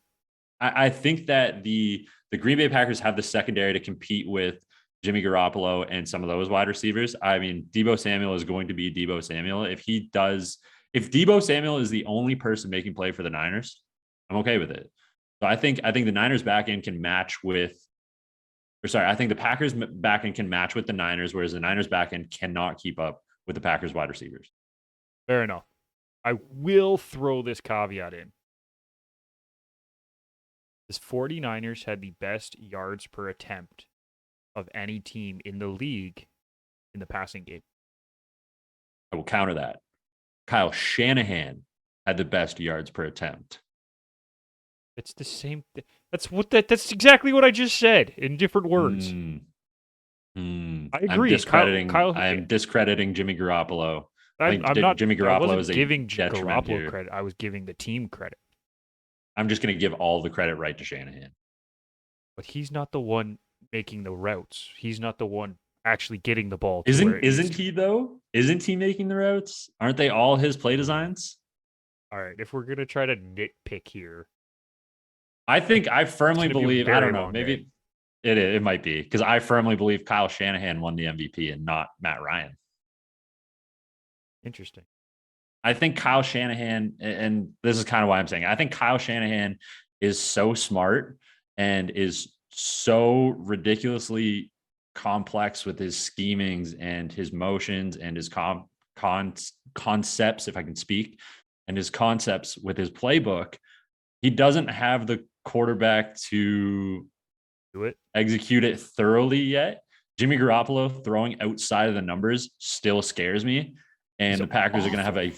the Green Bay Packers have the secondary to compete with Jimmy Garoppolo and some of those wide receivers. I mean, Deebo Samuel is going to be Deebo Samuel. If Deebo Samuel is the only person making play for the Niners, I'm okay with it. So I think the Niners back end can match I think the Packers back end can match with the Niners, whereas the Niners back end cannot keep up with the Packers wide receivers. Fair enough. I will throw this caveat in. The 49ers had the best yards per attempt of any team in the league in the passing game. I will counter that. Kyle Shanahan had the best yards per attempt. It's the same. That's exactly what I just said in different words. I agree. I am discrediting Jimmy Garoppolo. I'm not. Jimmy Garoppolo I wasn't is giving Garoppolo here. Credit. I was giving the team credit. I'm just going to give all the credit right to Shanahan. But he's not the one making the routes. He's not the one actually getting the ball. Isn't he though? Isn't he making the routes? Aren't they all his play designs? All right. If we're gonna try to nitpick here. I firmly believe, I don't know, maybe it might be because I firmly believe Kyle Shanahan won the MVP and not Matt Ryan. Interesting. I think Kyle Shanahan, and this is kind of why I'm saying, I think Kyle Shanahan is so smart and is so ridiculously complex with his schemings and his motions and his concepts, if I can speak, and his concepts with his playbook. He doesn't have the quarterback to do it, execute it thoroughly yet. Jimmy Garoppolo throwing outside of the numbers still scares me. And the Packers are going to have a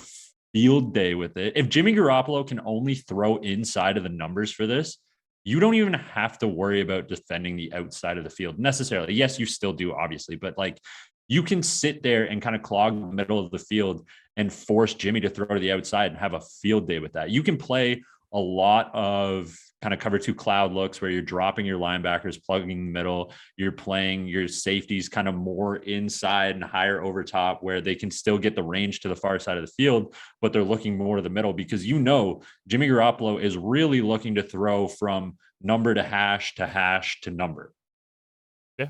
field day with it. If Jimmy Garoppolo can only throw inside of the numbers for this, you don't even have to worry about defending the outside of the field necessarily. Yes, you still do, obviously, but like you can sit there and kind of clog the middle of the field and force Jimmy to throw to the outside and have a field day with that. You can play a lot of kind of cover two cloud looks where you're dropping your linebackers, plugging the middle. You're playing your safeties kind of more inside and higher over top where they can still get the range to the far side of the field, but they're looking more to the middle because Jimmy Garoppolo is really looking to throw from number to hash to number. Yeah,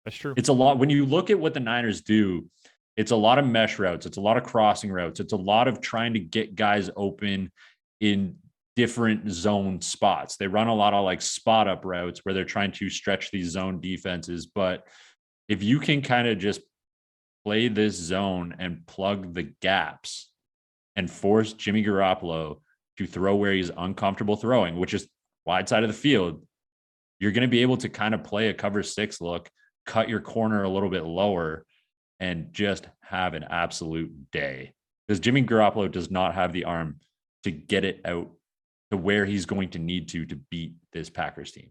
that's true. It's a lot. When you look at what the Niners do, it's a lot of mesh routes. It's a lot of crossing routes. It's a lot of trying to get guys open in different zone spots. They run a lot of like spot up routes where they're trying to stretch these zone defenses. But if you can kind of just play this zone and plug the gaps and force Jimmy Garoppolo to throw where he's uncomfortable throwing, which is wide side of the field, you're going to be able to kind of play a cover six look, cut your corner a little bit lower, and just have an absolute day. Because Jimmy Garoppolo does not have the arm to get it out to where he's going to need to beat this Packers team.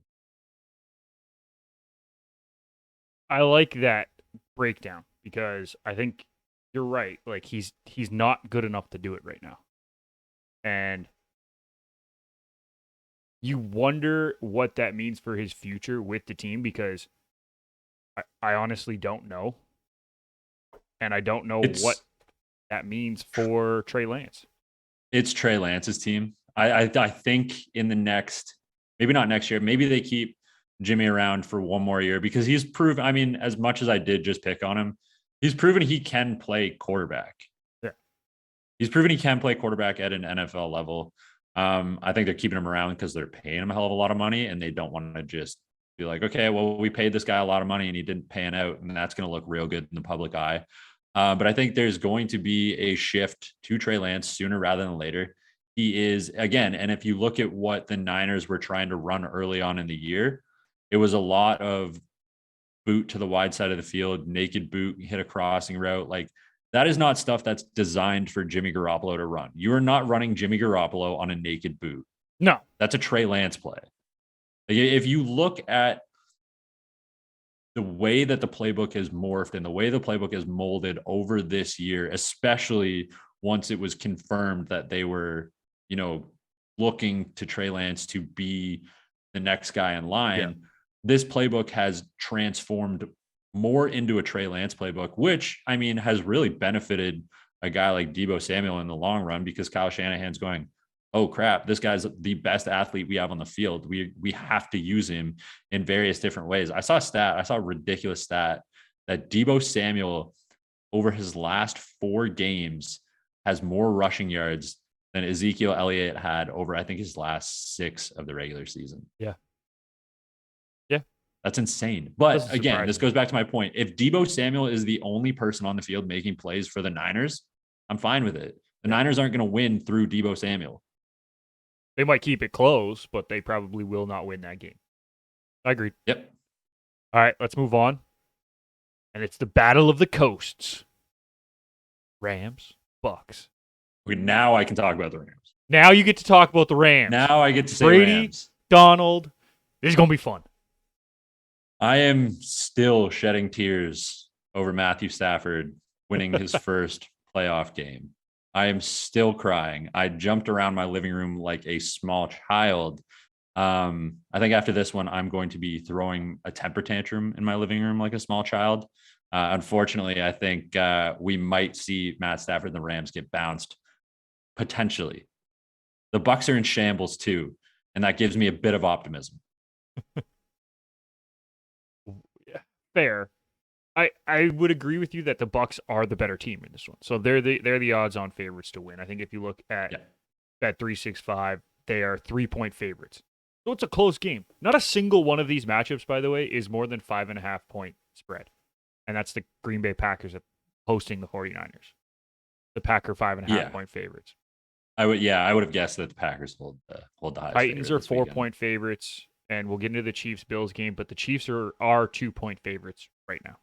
I like that breakdown because I think you're right. Like he's not good enough to do it right now. And you wonder what that means for his future with the team because I honestly don't know. And I don't know what that means for Trey Lance. It's Trey Lance's team. I think in the next, maybe not next year, maybe they keep Jimmy around for one more year because he's proven, I mean, as much as I did just pick on him, he's proven he can play quarterback. Yeah. He's proven he can play quarterback at an NFL level. I think they're keeping him around because they're paying him a hell of a lot of money and they don't want to just be like, okay, well, we paid this guy a lot of money and he didn't pan out and that's going to look real good in the public eye. But I think there's going to be a shift to Trey Lance sooner rather than later. He is, again, and if you look at what the Niners were trying to run early on in the year, it was a lot of boot to the wide side of the field, naked boot, hit a crossing route. Like that is not stuff that's designed for Jimmy Garoppolo to run. You are not running Jimmy Garoppolo on a naked boot. No. That's a Trey Lance play. Like if you look at the way that the playbook has morphed and the way the playbook is molded over this year, especially once it was confirmed that they were, looking to Trey Lance to be the next guy in line, this playbook has transformed more into a Trey Lance playbook, which, I mean, has really benefited a guy like Deebo Samuel in the long run because Kyle Shanahan's going, oh crap, this guy's the best athlete we have on the field. We have to use him in various different ways. I saw a ridiculous stat that Deebo Samuel over his last 4 games has more rushing yards than Ezekiel Elliott had over, I think, his last 6 of the regular season. Yeah. That's insane. But again, this goes back to my point. If Deebo Samuel is the only person on the field making plays for the Niners, I'm fine with it. The Niners aren't going to win through Deebo Samuel. They might keep it close, but they probably will not win that game. I agree. Yep. All right, let's move on. And it's the Battle of the Coasts. Rams, Bucks. Okay, now I can talk about the Rams. Now you get to talk about the Rams. Now I get to say Brady, Rams. Donald. This is going to be fun. I am still shedding tears over Matthew Stafford winning his first playoff game. I am still crying. I jumped around my living room like a small child. I think after this one, I'm going to be throwing a temper tantrum in my living room like a small child. Unfortunately, I think we might see Matt Stafford and the Rams get bounced. Potentially. The Bucs are in shambles too, and that gives me a bit of optimism. Fair. I would agree with you that the Bucs are the better team in this one. So they're the odds-on favorites to win. I think if you look at Bet365, they are 3-point favorites. So it's a close game. Not a single one of these matchups, by the way, is more than 5.5 point spread. And that's the Green Bay Packers hosting the 49ers. The Packer 5.5 point favorites. I would have guessed that the Packers hold the highest. Titans are 4-point favorites, and we'll get into the Chiefs-Bills game, but the Chiefs are 2-point favorites right now.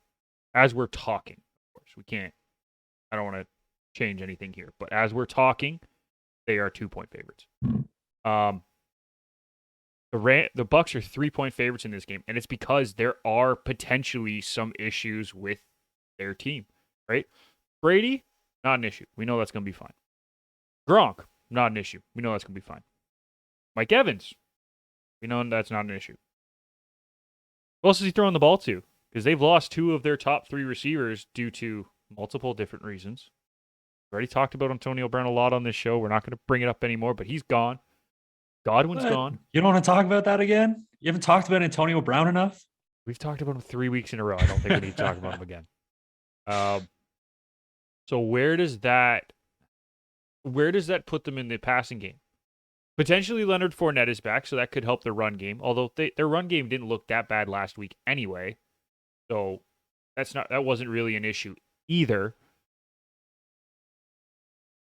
As we're talking, of course. I don't want to change anything here, but as we're talking, they are 2-point favorites. The Bucks are 3-point favorites in this game, and it's because there are potentially some issues with their team, right? Brady, not an issue. We know that's going to be fine. Gronk, not an issue. We know that's going to be fine. Mike Evans, we know that's not an issue. Who else is he throwing the ball to? Because they've lost 2 of their top 3 receivers due to multiple different reasons. We already talked about Antonio Brown a lot on this show. We're not going to bring it up anymore, but he's gone. Godwin's gone. You don't want to talk about that again? You haven't talked about Antonio Brown enough? We've talked about him 3 weeks in a row. I don't think we need to talk about him again. So where does that put them in the passing game? Potentially Leonard Fournette is back, so that could help their run game. Although their run game didn't look that bad last week anyway, so that wasn't really an issue either.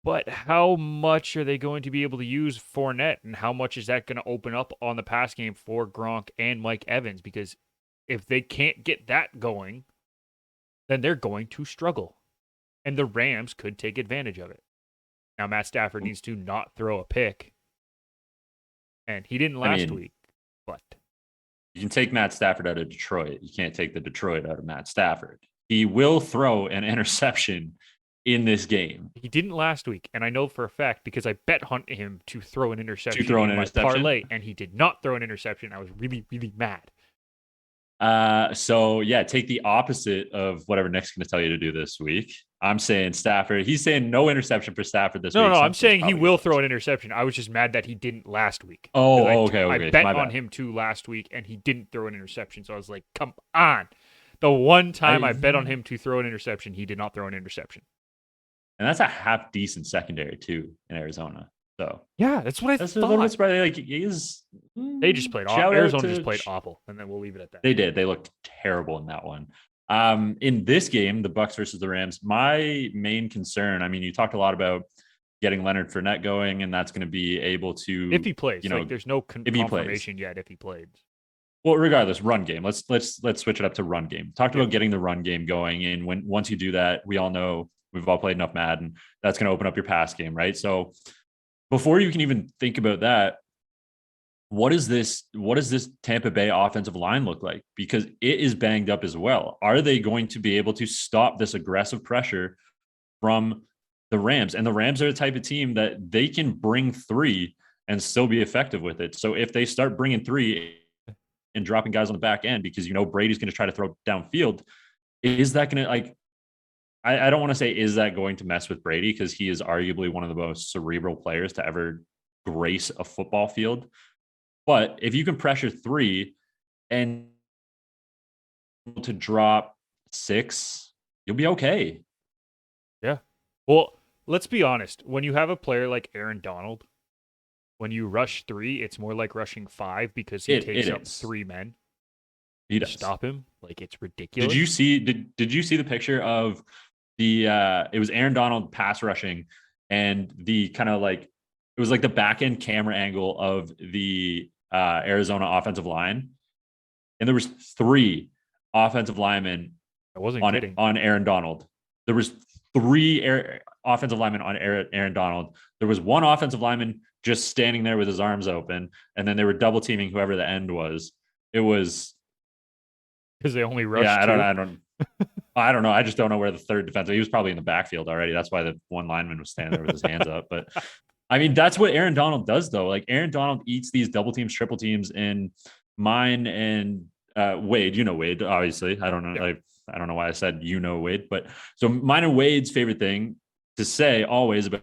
But how much are they going to be able to use Fournette, and how much is that going to open up on the pass game for Gronk and Mike Evans? Because if they can't get that going, then they're going to struggle. And the Rams could take advantage of it. Now, Matt Stafford needs to not throw a pick. And he didn't last week. But you can take Matt Stafford out of Detroit. You can't take the Detroit out of Matt Stafford. He will throw an interception in this game. He didn't last week, and I know for a fact because I bet hunt him to throw an interception in my parlay, and he did not throw an interception. I was really, really mad. So yeah, take the opposite of whatever Nick's going to tell you to do this week. I'm saying Stafford. He's saying no interception for Stafford this week. No, I'm saying he will throw an interception. I was just mad that he didn't last week. Okay. I bet on him too last week, and he didn't throw an interception. So I was like, come on. The one time I bet on him to throw an interception, he did not throw an interception. And that's a half decent secondary too in Arizona. So yeah, that's what I thought. A little bit surprising. Like they just played awful. Arizona just played awful, and then we'll leave it at that. They did. They looked terrible in that one. In this game, the Bucks versus the Rams, my main concern. I mean, you talked a lot about getting Leonard Fournette going, and that's going to be able to if he plays. There's no confirmation yet if he played. Well, regardless, run game. Let's switch it up to run game. Talked about getting the run game going, and once you do that, we all know we've all played enough Madden. That's going to open up your pass game, right? So before you can even think about that, what does this Tampa Bay offensive line look like? Because it is banged up as well. Are they going to be able to stop this aggressive pressure from the Rams? And the Rams are the type of team that they can bring 3 and still be effective with it. So if they start bringing 3 and dropping guys on the back end, because Brady's going to try to throw downfield, is that going to I don't want to say is that going to mess with Brady, because he is arguably one of the most cerebral players to ever grace a football field. But if you can pressure 3 and to drop 6, you'll be okay. Yeah. Well, let's be honest. When you have a player like Aaron Donald, when you rush 3, it's more like rushing 5 because he takes up 3 men. He does. Stop him. Like, it's ridiculous. Did you see the picture of it was Aaron Donald pass rushing, and the kind of like, it was like the back end camera angle of the Arizona offensive line. And there was 3 offensive linemen on Aaron Donald. There was 3 offensive linemen on Aaron Donald. There was 1 offensive lineman just standing there with his arms open. And then they were double teaming whoever the end was. It was because they only rushed. Yeah, I don't know. I just don't know where the third defensive. He was probably in the backfield already. That's why the one lineman was standing there with his hands up. But I mean, that's what Aaron Donald does, though. Like, Aaron Donald eats these double teams, triple teams, and mine and Wade. Wade, obviously. I don't know. Yeah. I don't know why I said Wade, but so mine and Wade's favorite thing to say always about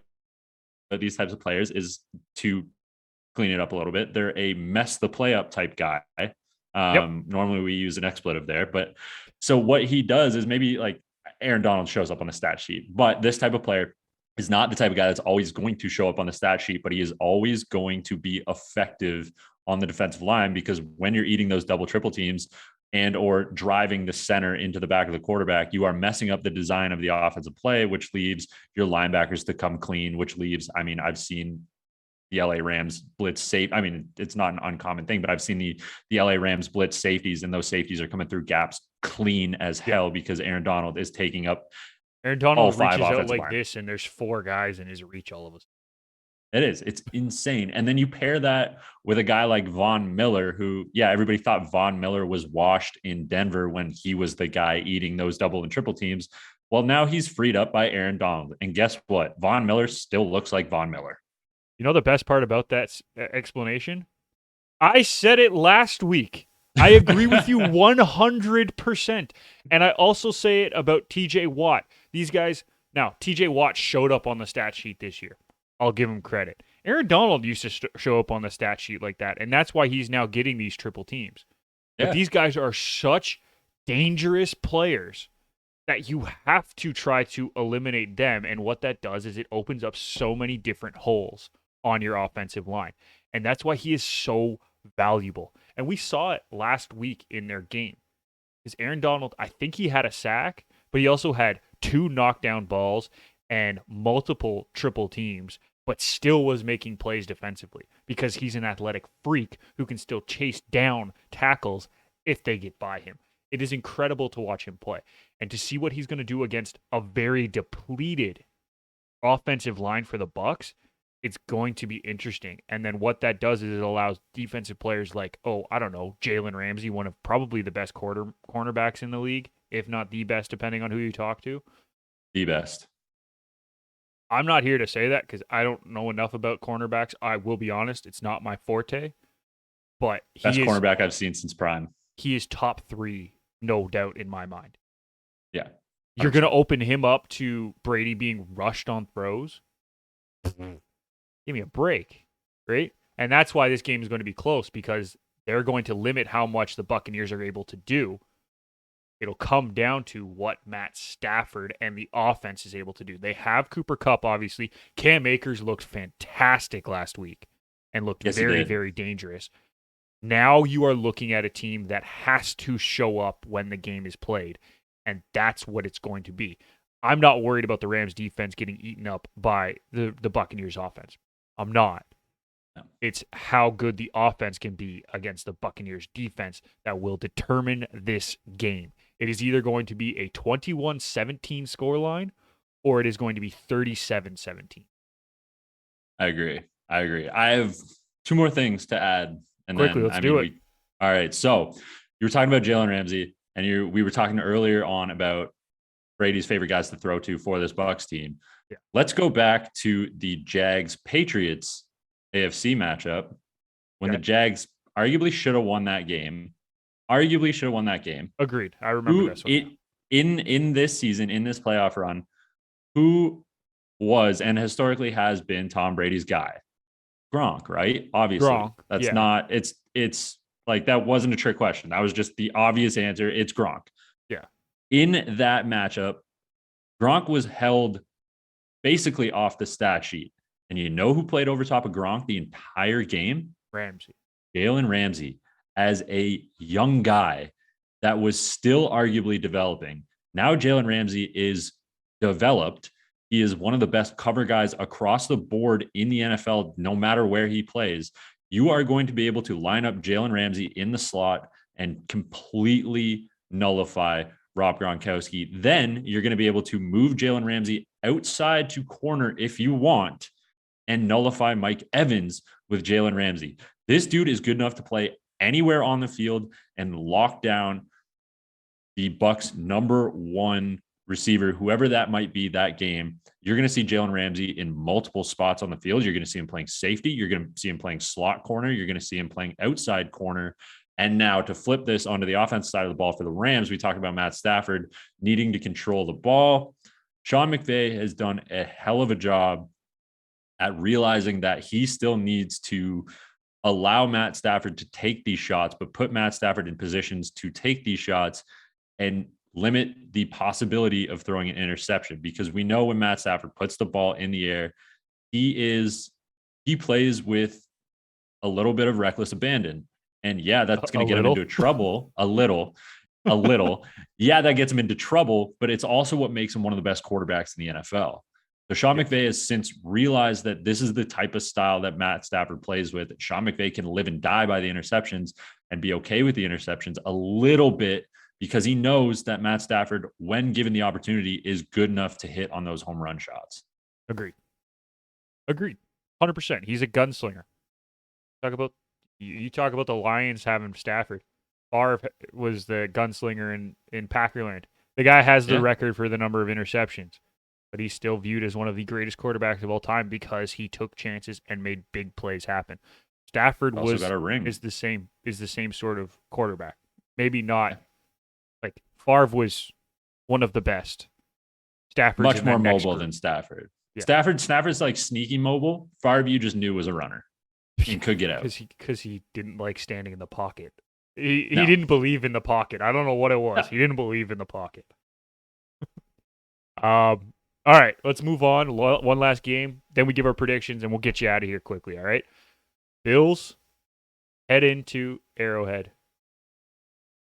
these types of players is to clean it up a little bit. They're a mess the play up type guy. Normally we use an expletive there, but so what he does is maybe like Aaron Donald shows up on the stat sheet, but this type of player is not the type of guy that's always going to show up on the stat sheet, but he is always going to be effective on the defensive line, because when you're eating those double triple teams and or driving the center into the back of the quarterback, you are messing up the design of the offensive play, which leaves your linebackers to come clean, which leaves, I mean, I've seen the LA Rams blitz safe. I mean, it's not an uncommon thing, but I've seen the LA Rams blitz safeties, and those safeties are coming through gaps clean as hell because Aaron Donald is taking up Aaron all Donald five reaches out offensive like line. this, and there's 4 guys in his reach all of a sudden. It is. It's insane. And then you pair that with a guy like Von Miller, who, yeah, everybody thought Von Miller was washed in Denver when he was the guy eating those double and triple teams. Well, now he's freed up by Aaron Donald. And guess what? Von Miller still looks like Von Miller. You know the best part about that explanation? I said it last week. I agree with you 100%. And I also say it about TJ Watt. These guys, now, TJ Watt showed up on the stat sheet this year. I'll give him credit. Aaron Donald used to show up on the stat sheet like that, and that's why he's now getting these triple teams. Yeah. But these guys are such dangerous players that you have to try to eliminate them, and what that does is it opens up so many different holes on your offensive line. And that's why he is so valuable. And we saw it last week in their game. Because Aaron Donald, I think he had a sack, but he also had 2 knockdown balls and multiple triple teams, but still was making plays defensively because he's an athletic freak who can still chase down tackles if they get by him. It is incredible to watch him play and to see what he's going to do against a very depleted offensive line for the Bucs. It's going to be interesting. And then what that does is it allows defensive players like, Jalen Ramsey, one of probably the best cornerbacks in the league, if not the best, depending on who you talk to. The best. I'm not here to say that because I don't know enough about cornerbacks. I will be honest, it's not my forte. But best cornerback I've seen since prime. He is top 3, no doubt, in my mind. Yeah. 100%. You're going to open him up to Brady being rushed on throws? Give me a break, right? And that's why this game is going to be close because they're going to limit how much the Buccaneers are able to do. It'll come down to what Matt Stafford and the offense is able to do. They have Cooper Kupp, obviously. Cam Akers looked fantastic last week and looked very, very dangerous. Now you are looking at a team that has to show up when the game is played, and that's what it's going to be. I'm not worried about the Rams defense getting eaten up by the Buccaneers offense. I'm not. No. It's how good the offense can be against the Buccaneers defense that will determine this game. It is either going to be a 21-17 scoreline or it is going to be 37-17. I agree. I have 2 more things to add. And quickly, then, let's do it. All right. So you were talking about Jalen Ramsey, and we were talking earlier on about Brady's favorite guys to throw to for this Bucs team. Yeah. Let's go back to the Jags Patriots AFC matchup when the Jags arguably should have won that game. Agreed. I remember this one. In this season, in this playoff run, who was and historically has been Tom Brady's guy? Gronk, right? Obviously. Gronk, That's yeah. not, it's like, that wasn't a trick question. That was just the obvious answer. It's Gronk. Yeah. In that matchup, Gronk was held basically off the stat sheet. And you know who played over top of Gronk the entire game? Ramsey. Jalen Ramsey, as a young guy that was still arguably developing. Now Jalen Ramsey is developed. He is one of the best cover guys across the board in the NFL, no matter where he plays. You are going to be able to line up Jalen Ramsey in the slot and completely nullify Rob Gronkowski. Then you're going to be able to move Jalen Ramsey outside to corner if you want and nullify Mike Evans with Jalen Ramsey. This dude is good enough to play anywhere on the field and lock down the Bucs' number 1 receiver, whoever that might be that game. You're going to see Jalen Ramsey in multiple spots on the field. You're going to see him playing safety. You're going to see him playing slot corner. You're going to see him playing outside corner. And now to flip this onto the offense side of the ball for the Rams, we talked about Matt Stafford needing to control the ball. Sean McVay has done a hell of a job at realizing that he still needs to allow Matt Stafford to take these shots, but put Matt Stafford in positions to take these shots and limit the possibility of throwing an interception, because we know when Matt Stafford puts the ball in the air, he plays with a little bit of reckless abandon. And yeah, that's going to get him into trouble a little. Yeah, that gets him into trouble, but it's also what makes him one of the best quarterbacks in the NFL. So Sean McVay has since realized that this is the type of style that Matt Stafford plays with. Sean McVay can live and die by the interceptions and be okay with the interceptions a little bit because he knows that Matt Stafford, when given the opportunity, is good enough to hit on those home run shots. Agreed. 100%. He's a gunslinger. You talk about the Lions having Stafford. Favre was the gunslinger in Packerland. The guy has the record for the number of interceptions, but he's still viewed as one of the greatest quarterbacks of all time because he took chances and made big plays happen. Stafford also got a ring. is the same sort of quarterback. Maybe not like Favre was one of the best. Stafford's much more mobile than Stafford. Yeah. Stafford's like sneaky mobile. Favre you just knew was a runner and could get out because he didn't like standing in the pocket. He didn't believe in the pocket. I don't know what it was. He didn't believe in the pocket. All right, let's move on. One last game, then we give our predictions, and we'll get you out of here quickly. All right, Bills head into Arrowhead.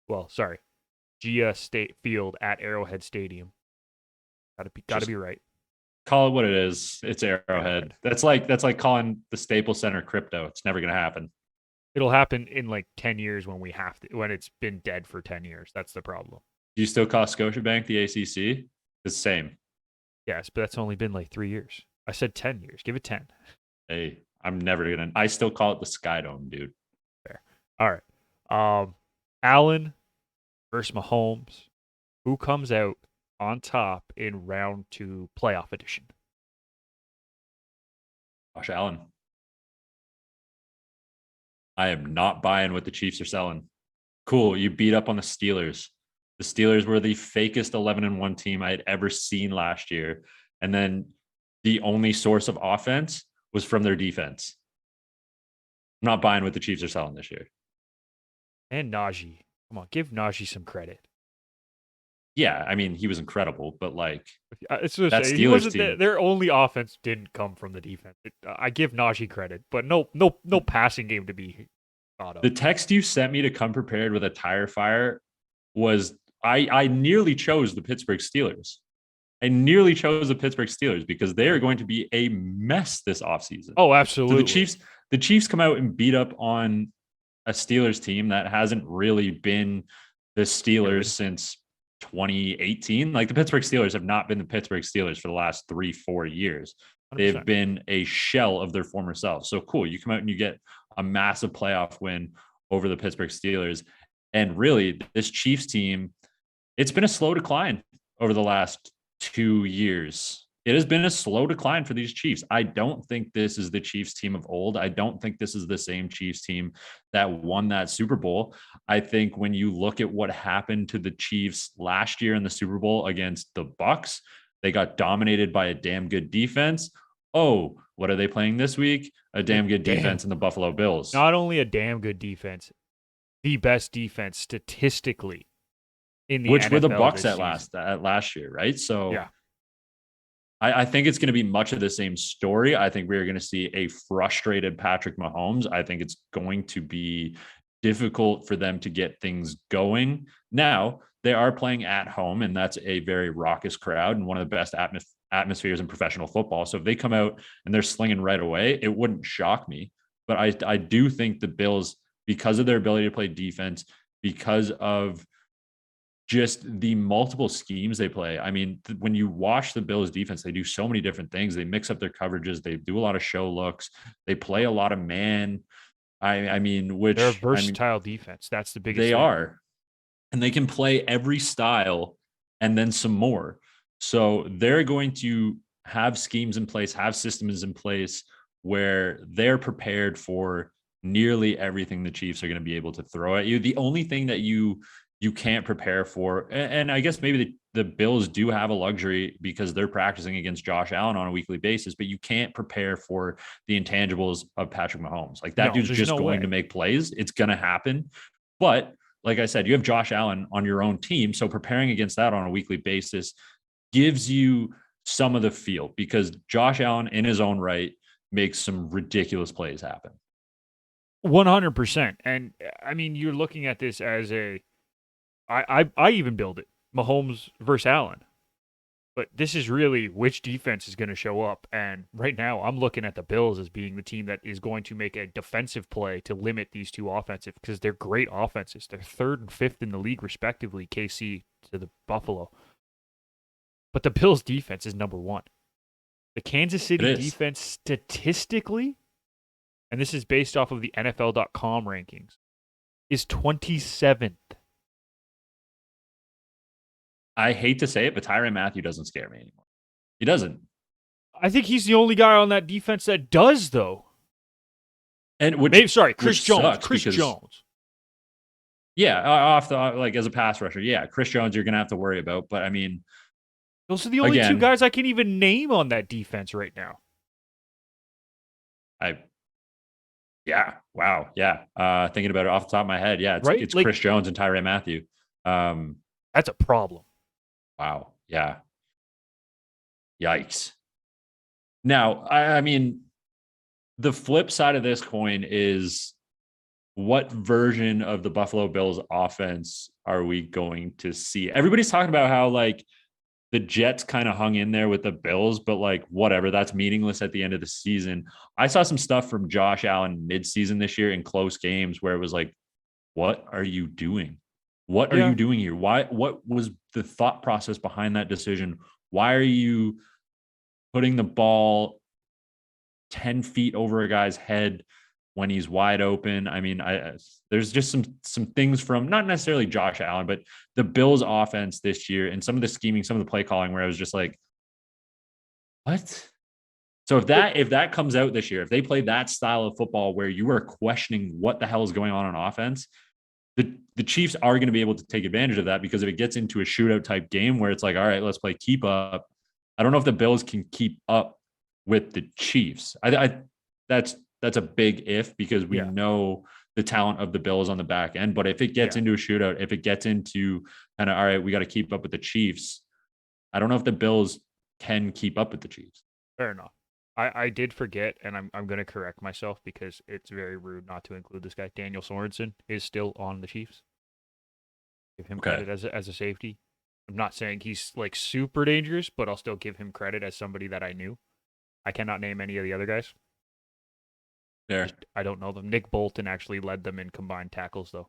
Well, sorry, Gia State Field at Arrowhead Stadium. Gotta be right. Call it what it is. It's Arrowhead. That's like calling the Staples Center crypto. It's never gonna happen. It'll happen in like 10 years when it's been dead for 10 years. That's the problem. Do you still call Scotiabank the ACC? It's the same. Yes, but that's only been like 3 years. I said 10 years. Give it 10. Hey, I still call it the Sky Dome, dude. Fair. All right. Allen versus Mahomes. Who comes out on top in round 2 playoff edition? Josh Allen. I am not buying what the Chiefs are selling. Cool, you beat up on the Steelers. The Steelers were the fakest 11-1 team I had ever seen last year. And then the only source of offense was from their defense. I'm not buying what the Chiefs are selling this year. And Najee. Come on, give Najee some credit. Yeah, I mean, he was incredible, but like it's just that Steelers team, their only offense didn't come from the defense. I give Najee credit, but no passing game to be thought of. The text you sent me to come prepared with a tire fire was I nearly chose the Pittsburgh Steelers. I nearly chose the Pittsburgh Steelers because they are going to be a mess this offseason. Oh, absolutely. So the Chiefs come out and beat up on a Steelers team that hasn't really been the Steelers since 2018. Like the Pittsburgh Steelers have not been the Pittsburgh Steelers for the last 3-4 years. 100%. They've been a shell of their former selves. So cool. You come out and you get a massive playoff win over the Pittsburgh Steelers. And really, this Chiefs team, it's been a slow decline over the last 2 years. It has been a slow decline for these Chiefs. I don't think this is the Chiefs team of old. I don't think this is the same Chiefs team that won that Super Bowl. I think when you look at what happened to the Chiefs last year in the Super Bowl against the Bucs, they got dominated by a damn good defense. Oh, what are they playing this week? A damn good defense in the Buffalo Bills. Not only a damn good defense, the best defense statistically in the which NFL were the Bucs at last year, right? So yeah. I think it's going to be much of the same story. I think we're going to see a frustrated Patrick Mahomes. I think it's going to be difficult for them to get things going. Now, they are playing at home, and that's a very raucous crowd and one of the best atmospheres in professional football. So if they come out and they're slinging right away, it wouldn't shock me. But I do think the Bills, because of their ability to play defense, because of just the multiple schemes they play. I mean, when you watch the Bills defense, they do so many different things. They mix up their coverages. They do a lot of show looks. They play a lot of man. I mean, they're a versatile defense. That's the biggest thing. They are. And they can play every style and then some more. So they're going to have schemes in place, have systems in place where they're prepared for nearly everything the Chiefs are going to be able to throw at you. The only thing that you can't prepare for, and I guess maybe the Bills do have a luxury because they're practicing against Josh Allen on a weekly basis, but you can't prepare for the intangibles of Patrick Mahomes. Like that dude's just going to make plays. It's going to happen. But like I said, you have Josh Allen on your own team. So preparing against that on a weekly basis gives you some of the feel because Josh Allen in his own right makes some ridiculous plays happen. 100%. And I mean, you're looking at this as I even build it Mahomes versus Allen, But this is really which defense is going to show up. And right now, I'm looking at the Bills as being the team that is going to make a defensive play to limit these two offensive because they're great offenses. They're third and fifth in the league, respectively, KC to the Buffalo. But the Bills' defense is number one. The Kansas City defense statistically, and this is based off of the NFL.com rankings, is 27th. I hate to say it, but Tyrann Mathieu doesn't scare me anymore. He doesn't. I think he's the only guy on that defense that does, though. And Chris Jones. Chris Jones. Yeah, off the as a pass rusher, yeah, Chris Jones you're gonna have to worry about. But I mean, those are the only two guys I can even name on that defense right now. Thinking about it off the top of my head, it's Chris Jones and Tyrann Mathieu. That's a problem. Wow. Yeah. Yikes. Now, I mean, the flip side of this coin is what version of the Buffalo Bills offense are we going to see? Everybody's talking about how the Jets kind of hung in there with the Bills, but whatever, that's meaningless at the end of the season. I saw some stuff from Josh Allen midseason this year in close games where it was what are you doing? What are you doing here? What was the thought process behind that decision? Why are you putting the ball 10 feet over a guy's head when he's wide open? I mean, there's just some things from not necessarily Josh Allen, but the Bills offense this year and some of the scheming, some of the play calling where I was just what? So if that comes out this year, if they play that style of football where you are questioning what the hell is going on offense, the Chiefs are going to be able to take advantage of that, because if it gets into a shootout type game where it's all right, let's play keep up. I don't know if the Bills can keep up with the Chiefs. That's a big if, because we know the talent of the Bills on the back end. But if it gets into a shootout, if it gets into all right, we got to keep up with the Chiefs, I don't know if the Bills can keep up with the Chiefs. Fair enough. I did forget, and I'm going to correct myself because it's very rude not to include this guy. Daniel Sorensen is still on the Chiefs. Give him credit as a safety. I'm not saying he's super dangerous, but I'll still give him credit as somebody that I knew. I cannot name any of the other guys. There. I don't know them. Nick Bolton actually led them in combined tackles, though.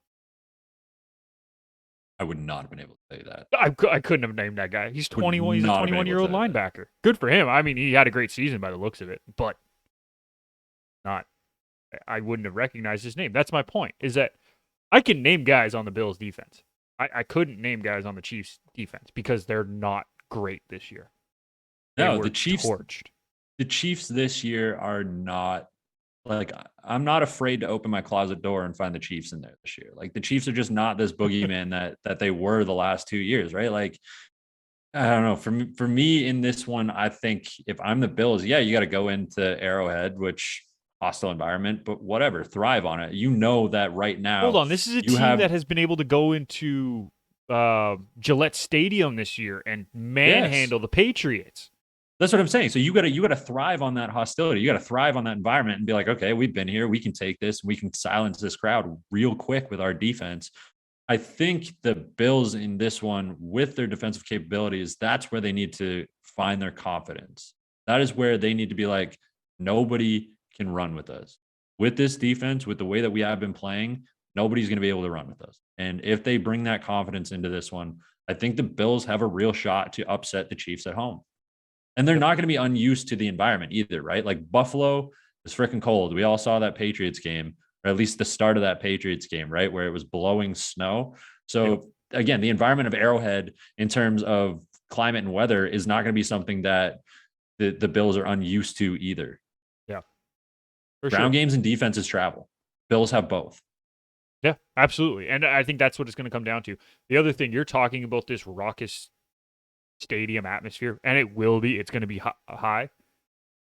I would not have been able to say that. I couldn't have named that guy. He's 21. He's a 21-year-old linebacker. Good for him. I mean, he had a great season by the looks of it, but I wouldn't have recognized his name. That's my point, is that I can name guys on the Bills defense. I couldn't name guys on the Chiefs defense because they're not great this year. No, the Chiefs this year are not I'm not afraid to open my closet door and find the Chiefs in there this year. The Chiefs are just not this boogeyman that they were the last 2 years, right? I don't know. For me in this one, I think if I'm the Bills, you got to go into Arrowhead, which hostile environment, but whatever, thrive on it. You know that right now. Hold on, this is a team that has been able to go into Gillette Stadium this year and manhandle the Patriots. That's what I'm saying. So you got to thrive on that hostility. You got to thrive on that environment and be okay, we've been here. We can take this. We can silence this crowd real quick with our defense. I think the Bills in this one, with their defensive capabilities, that's where they need to find their confidence. That is where they need to be nobody can run with us. With this defense, with the way that we have been playing, nobody's going to be able to run with us. And if they bring that confidence into this one, I think the Bills have a real shot to upset the Chiefs at home. And they're not going to be unused to the environment either, right? Buffalo is freaking cold. We all saw that Patriots game, or at least the start of that Patriots game, right? Where it was blowing snow. So again, the environment of Arrowhead in terms of climate and weather is not going to be something that the Bills are unused to either. Yeah. Ground games and defenses travel. Bills have both. Yeah, absolutely. And I think that's what it's going to come down to. The other thing, you're talking about this raucous stadium atmosphere, and it's going to be high.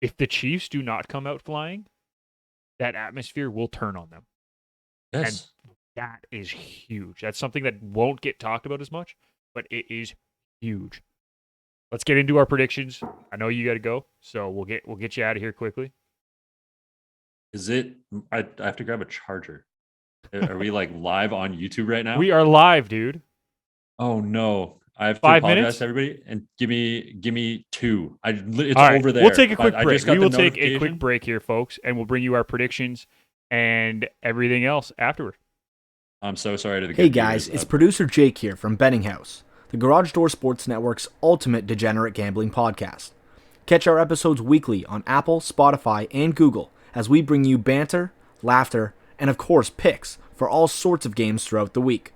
If the Chiefs do not come out flying, that atmosphere will turn on them. Yes. And that is huge. That's something that won't get talked about as much, but it is huge. Let's get into our predictions. I know you got to go, so we'll get you out of here quickly. I have to grab a charger. Are we live on YouTube right now? We are live, dude. Oh no. I have to 5 apologize minutes? to everybody and give me 2. It's All right, over there. we'll take a but quick I break. just got We the will take a quick notification. break here, folks, and we'll bring you our predictions and everything else afterward. I'm so sorry to the Hey good guys, viewers. it's producer Jake here from Betting House, the Garage Door Sports Network's ultimate degenerate gambling podcast. Catch our episodes weekly on Apple, Spotify, and Google as we bring you banter, laughter, and of course picks for all sorts of games throughout the week.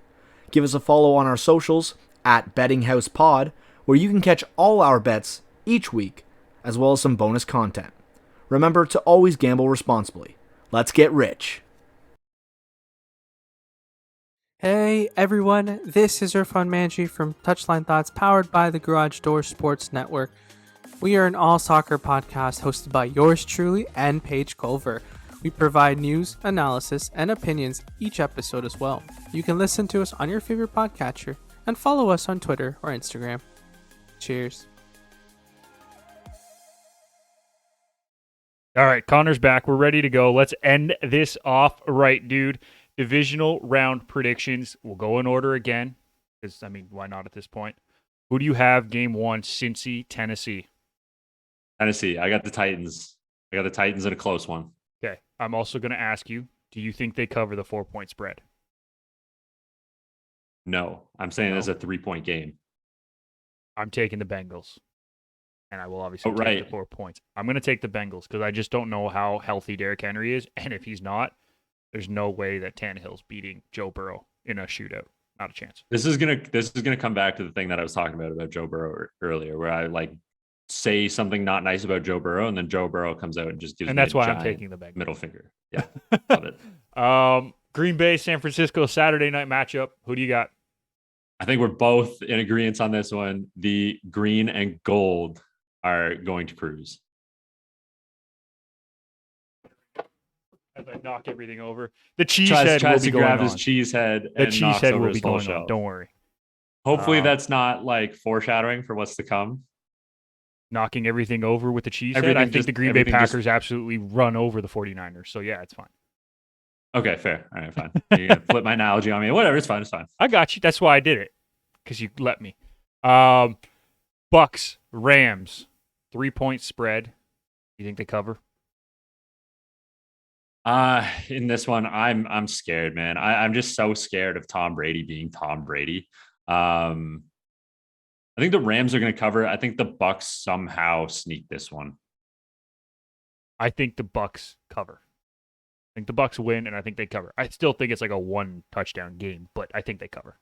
Give us a follow on our socials at Betting House Pod, where you can catch all our bets each week, as well as some bonus content. Remember to always gamble responsibly. Let's get rich. Hey everyone, this is Irfan Manji from Touchline Thoughts, powered by the Garage Door Sports Network. We are an all-soccer podcast hosted by yours truly and Paige Culver. We provide news, analysis, and opinions each episode as well. You can listen to us on your favorite podcatcher and follow us on Twitter or Instagram. Cheers. All right, Connor's back. We're ready to go. Let's end this off right, dude. Divisional round predictions. We'll go in order again, because, I mean, why not at this point? Who do you have game 1, Cincy, Tennessee? Tennessee. I got the Titans. I got the Titans in a close one. Okay. I'm also going to ask you, do you think they cover the 4-point spread? No, I'm saying No. it's a 3-point game. I'm taking the Bengals. And I will obviously take right. the 4 points. I'm going to take the Bengals because I just don't know how healthy Derrick Henry is. And if he's not, there's no way that Tannehill's beating Joe Burrow in a shootout. Not a chance. This is gonna come back to the thing that I was talking about Joe Burrow earlier, where I like say something not nice about Joe Burrow, and then Joe Burrow comes out and just gives And me that's a why I'm giant taking the Bengals. middle finger. Yeah, love it. Green Bay, San Francisco, Saturday night matchup. Who do you got? I think we're both in agreement on this one. The green and gold are going to cruise. As I knock everything over. The cheese Tries head will to be going grab on. his cheese head The and cheese knocks head over will his be full going shell. on. Don't worry. Hopefully that's not like foreshadowing for what's to come. Knocking everything over with the cheese head. Everything I think just- the Green Bay everything just- Packers absolutely run over the 49ers. So, yeah, it's fine. Okay, fair. All right, fine. You're gonna flip my analogy on me. Whatever, it's fine. It's fine. I got you. That's why I did it, because you let me. Bucks, Rams, 3-point spread. You think they cover? In this one, I'm scared, man. I'm just so scared of Tom Brady being Tom Brady. I think the Rams are going to cover. I think the Bucks somehow sneak this one. I think the Bucks cover. I think the Bucks win, and I think they cover. I still think it's like a 1-touchdown game, but I think they cover.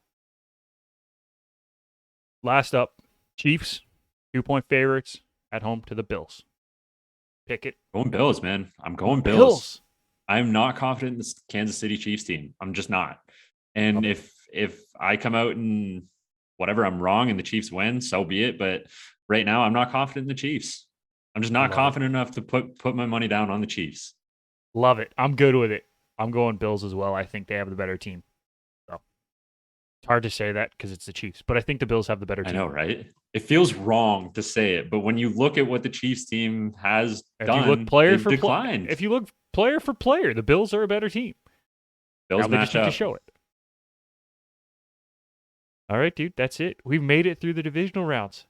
Last up, Chiefs, 2-point favorites at home to the Bills. Pick it. Going Bills, man. I'm going Bills. I'm not confident in this Kansas City Chiefs team. I'm just not. And if I come out and whatever, I'm wrong and the Chiefs win, so be it. But right now, I'm not confident in the Chiefs. I'm just not confident enough to put my money down on the Chiefs. Love it. I'm good with it. I'm going Bills as well. I think they have the better team. So it's hard to say that because it's the Chiefs, but I think the Bills have the better team. I know, right? It feels wrong to say it, but when you look at what the Chiefs team has done, you look player for declined. If you look player for player, the Bills are a better team. Bills now they match just need up. to show it. All right, dude, that's it. We've made it through the divisional rounds.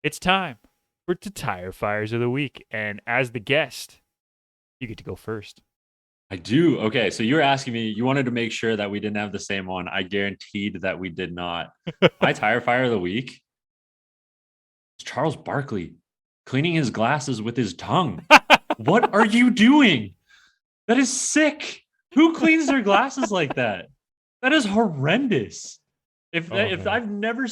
It's time for the Tire Fires of the Week, and as the guest, you get to go first. I do. Okay, so you were asking me, you wanted to make sure that we didn't have the same one. I guaranteed that we did not. My Tire Fire of the Week is Charles Barkley cleaning his glasses with his tongue. What are you doing? That is sick. Who cleans their glasses like that? That is horrendous. I've never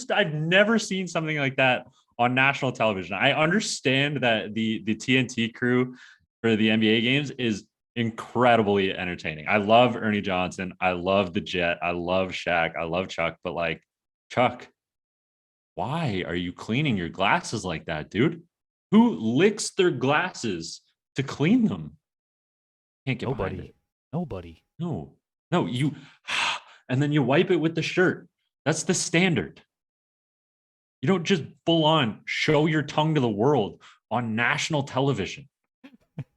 seen something like that on national television. I understand that the TNT crew for the NBA games is incredibly entertaining. I love Ernie Johnson. I love the Jet. I love Shaq. I love Chuck. But like, Chuck, why are you cleaning your glasses like that, dude? Who licks their glasses to clean them? Can't get behind it. Nobody. No, you, and then you wipe it with the shirt. That's the standard. You don't just full on show your tongue to the world on national television.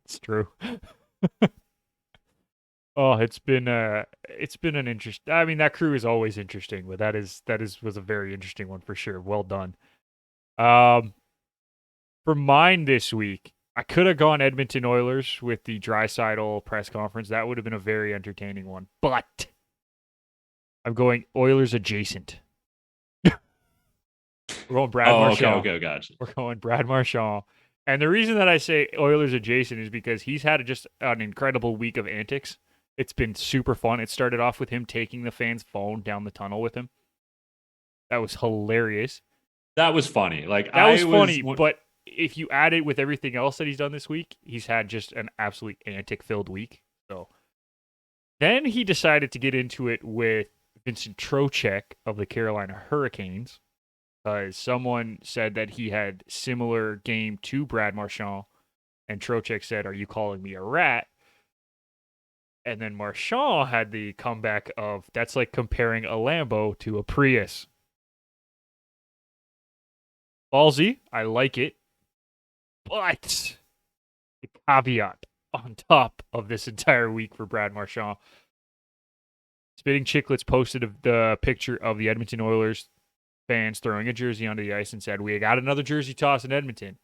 It's true. Oh, it's been an interest. I mean, that crew is always interesting, but was a very interesting one for sure. Well done. Um, for mine this week, I could have gone Edmonton Oilers with the Draisaitl press conference. That would have been a very entertaining one. But I'm going Oilers adjacent. We're going Brad Oh, Marchand. okay, gotcha. We're going Brad Marchand. And the reason that I say Oilers adjacent is because he's had just an incredible week of antics. It's been super fun. It started off with him taking the fan's phone down the tunnel with him. That was hilarious. That was funny. Like that was funny, but if you add it with everything else that he's done this week, he's had just an absolutely antic-filled week. So then he decided to get into it with Vincent Trocheck of the Carolina Hurricanes, because someone said that he had similar game to Brad Marchand, and Trocheck said, "Are you calling me a rat?" And then Marchand had the comeback of, "That's like comparing a Lambo to a Prius." Ballsy, I like it. But the caveat on top of this entire week for Brad Marchand, Spitting Chicklets posted the picture of the Edmonton Oilers fans throwing a jersey onto the ice and said, "We got another jersey toss in Edmonton."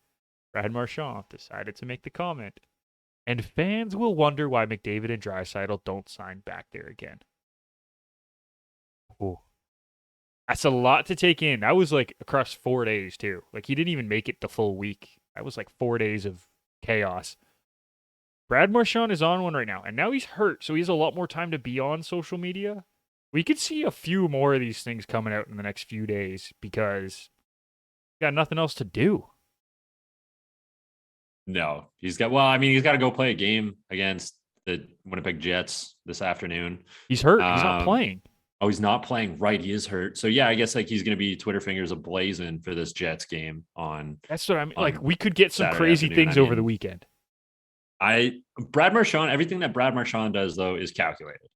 Brad Marchand decided to make the comment, "And fans will wonder why McDavid and Draisaitl don't sign back there again." Ooh. That's a lot to take in. That was like across 4 days too. Like he didn't even make it the full week. That was like 4 days of chaos. Brad Marchand is on one right now, and now he's hurt, so he has a lot more time to be on social media. We could see a few more of these things coming out in the next few days because he's got nothing else to do. No, he's got to go play a game against the Winnipeg Jets this afternoon. He's hurt. He's not playing. Oh, he's not playing. Right, he is hurt. So yeah, I guess like he's going to be Twitter fingers ablazing for this Jets game on. That's what I mean. Like we could get some Saturday crazy afternoon. Things over the weekend. Brad Marchand, everything that Brad Marchand does though is calculated.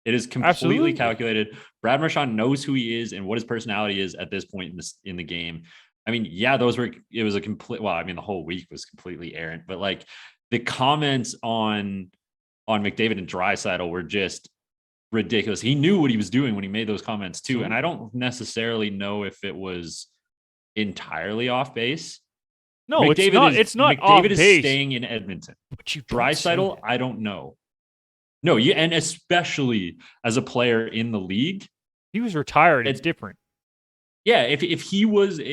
It is completely calculated. Brad Marchand knows who he is and what his personality is at this point in the game. I mean, yeah, it was a complete, well, I mean, the whole week was completely errant, but like the comments on McDavid and Draisaitl were just ridiculous. He knew what he was doing when he made those comments too. And I don't necessarily know if it was entirely off base. No, it's not off McDavid base. is staying in Edmonton. But Draisaitl, I don't know. No, and especially as a player in the league. He was retired. It's different. Yeah, if he was an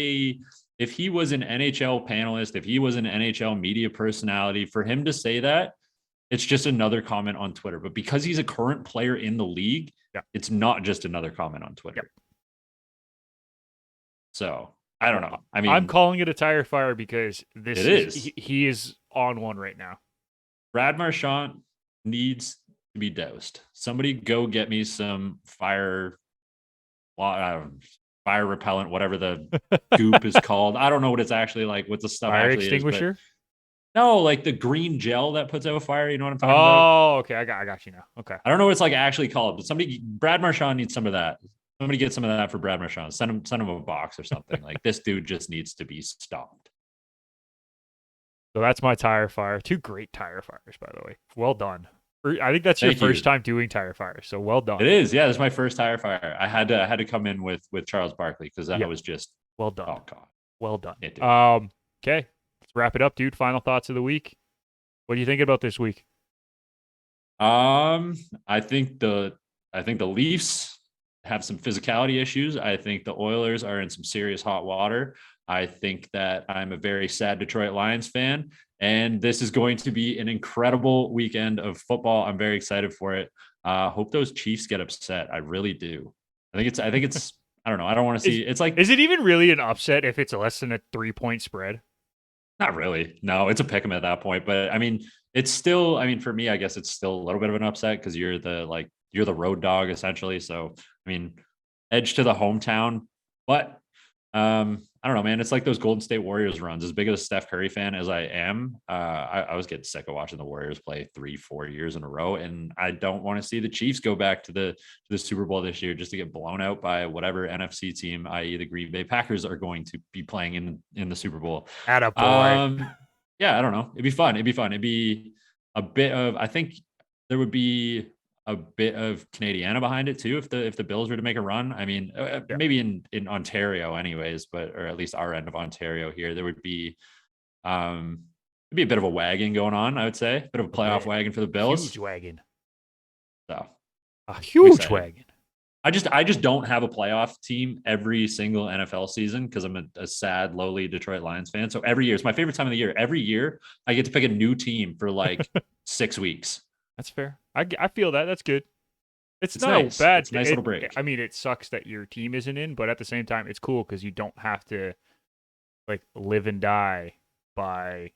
NHL panelist, if he was an NHL media personality, for him to say that, it's just another comment on Twitter. But because he's a current player in the league, It's not just another comment on Twitter. So I don't know. I mean, I'm calling it a tire fire because he is on one right now. Brad Marchand needs to be doused. Somebody go get me some fire repellent, whatever the goop is called. I don't know what it's actually like. What the stuff fire actually extinguisher? Is, no, like the green gel that puts out a fire. You know what I'm talking about? Oh, okay. I got you now. Okay. I don't know what it's like actually called, but Brad Marchand needs some of that. Somebody get some of that for Brad Marchand. Send him a box or something. Like this dude just needs to be stopped. So that's my tire fire. 2 great tire fires, by the way. Well done. I think that's your first time doing tire fires, so well done. It is, yeah. This is my first tire fire. I had to come in with Charles Barkley because that was just well done. Oh god, well done. Okay, let's wrap it up, dude. Final thoughts of the week. What do you think about this week? I think the Leafs have some physicality issues. I think the Oilers are in some serious hot water. I think that I'm a very sad Detroit Lions fan, and this is going to be an incredible weekend of football. I'm very excited for it. Hope those Chiefs get upset. I really do. I think it's. I don't know. I don't want to see. It's like, is it even really an upset if it's less than a 3-point spread? Not really. No, it's a pick 'em at that point. But I mean, it's still. I mean, for me, I guess it's still a little bit of an upset because you're the road dog essentially. So I mean, edge to the hometown, but. I don't know, man. It's like those Golden State Warriors runs. As big of a Steph Curry fan as I am, I was getting sick of watching the Warriors play 3-4 years in a row, and I don't want to see the Chiefs go back to the Super Bowl this year just to get blown out by whatever NFC team, i.e., the Green Bay Packers, are going to be playing in the Super Bowl. Attaboy. Yeah, I don't know. It'd be fun. It'd be a bit of. I think there would be a bit of Canadiana behind it too. If the Bills were to make a run, I mean, maybe in Ontario, anyways, or at least our end of Ontario here, there would be it'd be a bit of a wagon going on. I would say a bit of a playoff wagon for the Bills. Huge wagon. So a huge wagon. I just don't have a playoff team every single NFL season because I'm a sad, lowly Detroit Lions fan. So every year, it's my favorite time of the year. Every year, I get to pick a new team for like 6 weeks. That's fair. I feel that. That's good. It's not nice. bad. It's a nice little break. I mean, it sucks that your team isn't in, but at the same time, it's cool because you don't have to like live and die by.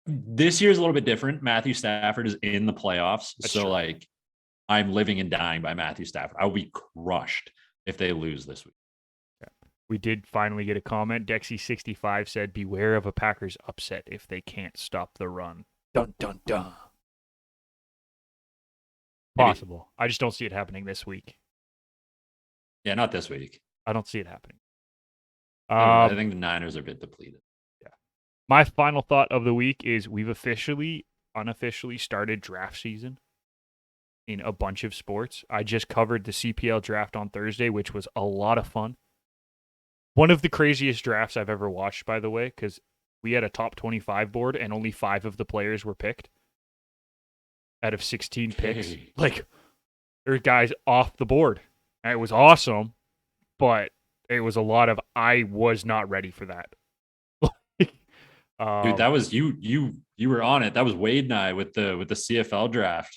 This year's a little bit different. Matthew Stafford is in the playoffs. That's so true. like I'm living and dying by Matthew Stafford. I'll be crushed if they lose this week. Yeah. We did finally get a comment. Dexy65 said, beware of a Packers upset if they can't stop the run. Dun, dun, dun. Possible. I just don't see it happening this week. Yeah, not this week. I don't see it happening. I think the Niners are a bit depleted. Yeah. My final thought of the week is we've unofficially started draft season in a bunch of sports. I just covered the CPL draft on Thursday, which was a lot of fun. One of the craziest drafts I've ever watched, by the way, because we had a top 25 board and only 5 of the players were picked out of 16 picks. Like, there were guys off the board. And it was awesome, but it was a lot of, I was not ready for that. Dude, that was you were on it. That was Wade and I with the CFL draft.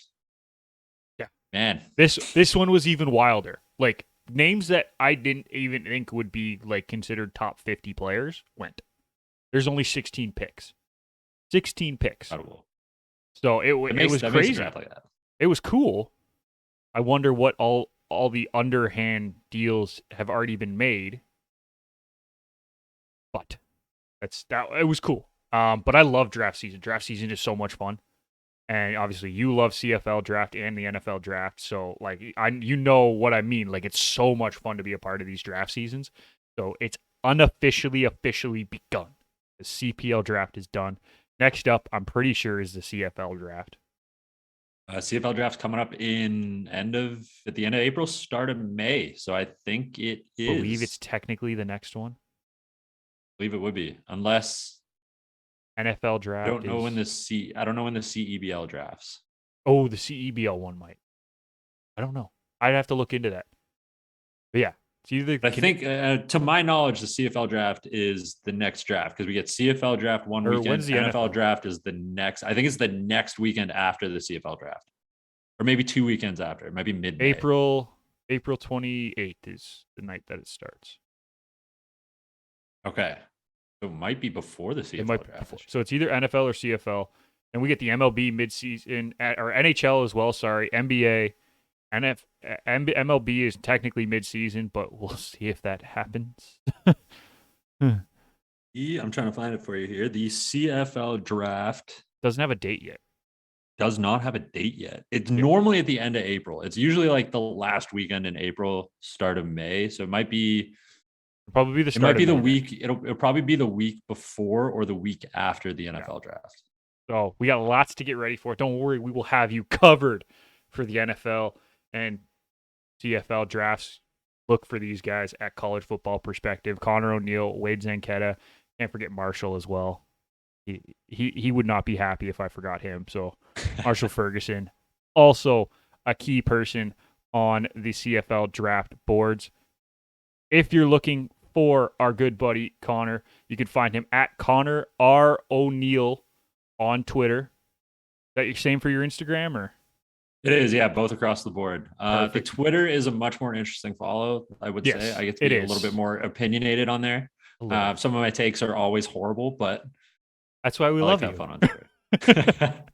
Yeah. Man. This one was even wilder. Like, names that I didn't even think would be like considered top 50 players went. There's only 16 picks. 16 picks. Incredible. So it was crazy. Like that. It was cool. I wonder what all the underhand deals have already been made. But it was cool. But I love draft season. Draft season is so much fun. And obviously you love CFL draft and the NFL draft. So like you know what I mean. Like, it's so much fun to be a part of these draft seasons. So it's officially begun. The CPL draft is done. Next up, I'm pretty sure, is the CFL draft. CFL draft's coming up at the end of April, start of May. So I think it is. I believe it's technically the next one. I believe it would be, unless NFL draft. I don't know when the CEBL drafts. Oh, the CEBL one might. I don't know. I'd have to look into that. But yeah, it's either. I think, to my knowledge, the CFL draft is the next draft because we get CFL draft one weekend. When's the NFL draft is the next. I think it's the next weekend after the CFL draft, or maybe 2 weekends after. It might be mid April 28th is the night that it starts. Okay, so it might be before the CFL draft. So it's either NFL or CFL, and we get the MLB midseason or NHL as well. Sorry, NBA. MLB is technically mid-season, but we'll see if that happens. I'm trying to find it for you here. The CFL draft doesn't have a date yet. Does not have a date yet. It's normally at the end of April. It's usually like the last weekend in April, start of May. So it might be probably the start. It might be the week. It'll probably be the week before or the week after the NFL draft. So we got lots to get ready for. Don't worry, we will have you covered for the NFL and CFL drafts. Look for these guys at College Football Perspective. Connor O'Neill, Wade Zanchetta. Can't forget Marshall as well. He would not be happy if I forgot him. So Marshall Ferguson, also a key person on the CFL draft boards. If you're looking for our good buddy Connor, you can find him at Connor R. O'Neill on Twitter. Is that the same for your Instagram, or? It is, yeah, both across the board. The Twitter is a much more interesting follow, I would say. I get to be a little bit more opinionated on there. Some of my takes are always horrible, but that's why we love you. Fun on Twitter.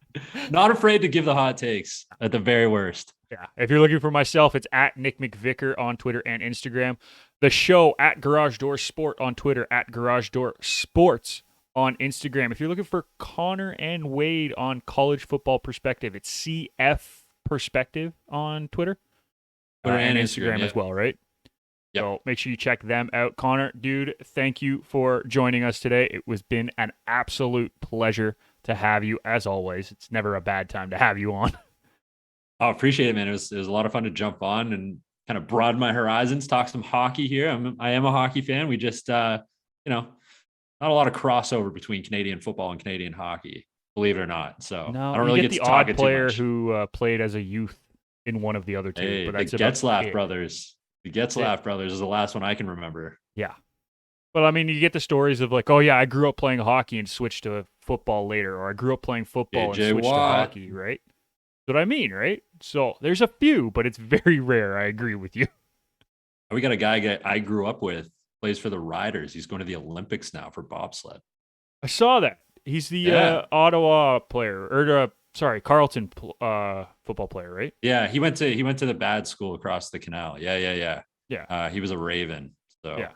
Not afraid to give the hot takes at the very worst. Yeah. If you're looking for myself, it's at Nick McVicker on Twitter and Instagram. The show at Garage Door Sport on Twitter, at Garage Door Sports on Instagram. If you're looking for Connor and Wade on College Football Perspective, it's CFPerspective on Twitter and Instagram as well, right? Yep. So make sure you check them out. Connor, dude, thank you for joining us today. It was been an absolute pleasure to have you, as always. It's never a bad time to have you on. Oh, appreciate it, man. It was a lot of fun to jump on and kind of broaden my horizons, talk some hockey here. I am a hockey fan. We just not a lot of crossover between Canadian football and Canadian hockey, believe it or not. So No, I don't you really get get the to talk odd it too player much. who played as a youth in one of the other two, Hey, but the that's about Getzlaff it. brothers. The Getzlaff brothers is the last one I can remember. Yeah. But I mean, you get the stories of like, oh yeah, I grew up playing hockey and switched to football later, or I grew up playing football and JJ switched to Watt. hockey, right? That's what I mean, right? So there's a few, but it's very rare. I agree with you. We got a guy I grew up with, plays for the Riders. He's going to the Olympics now for bobsled. I saw that. He's the Ottawa player, or Carleton football player, right? Yeah, he went to the bad school across the canal. Yeah. Yeah. He was a Raven. So Yeah.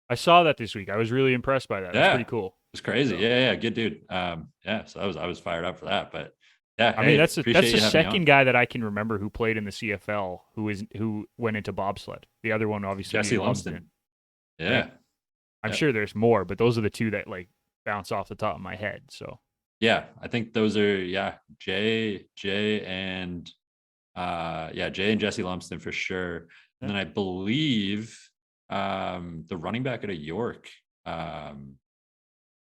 I saw that this week. I was really impressed by that. That's pretty cool. It's crazy. So. Yeah, good dude. So I was fired up for that. But yeah, I mean that's the second guy that I can remember who played in the CFL who went into bobsled. The other one obviously Jesse Lumsden. Yeah. I'm sure there's more, but those are the two that like bounce off the top of my head. So yeah, I think those are Jay and Jay and Jesse Lumsden for sure. And then I believe the running back out of York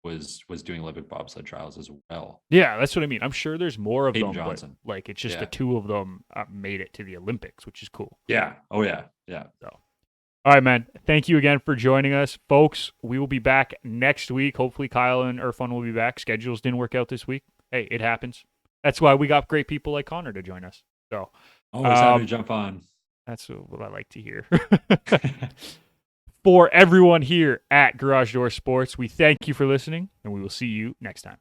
was doing Olympic bobsled trials as well. Yeah, that's what I mean. I'm sure there's more of Hayden them, Johnson. but like it's just the two of them made it to the Olympics, which is cool. Yeah. Oh yeah. So. All right, man. Thank you again for joining us. Folks, we will be back next week. Hopefully Kyle and Irfan will be back. Schedules didn't work out this week. Hey, it happens. That's why we got great people like Connor to join us. So always happy to jump on. That's what I like to hear. For everyone here at Garage Door Sports, we thank you for listening, and we will see you next time.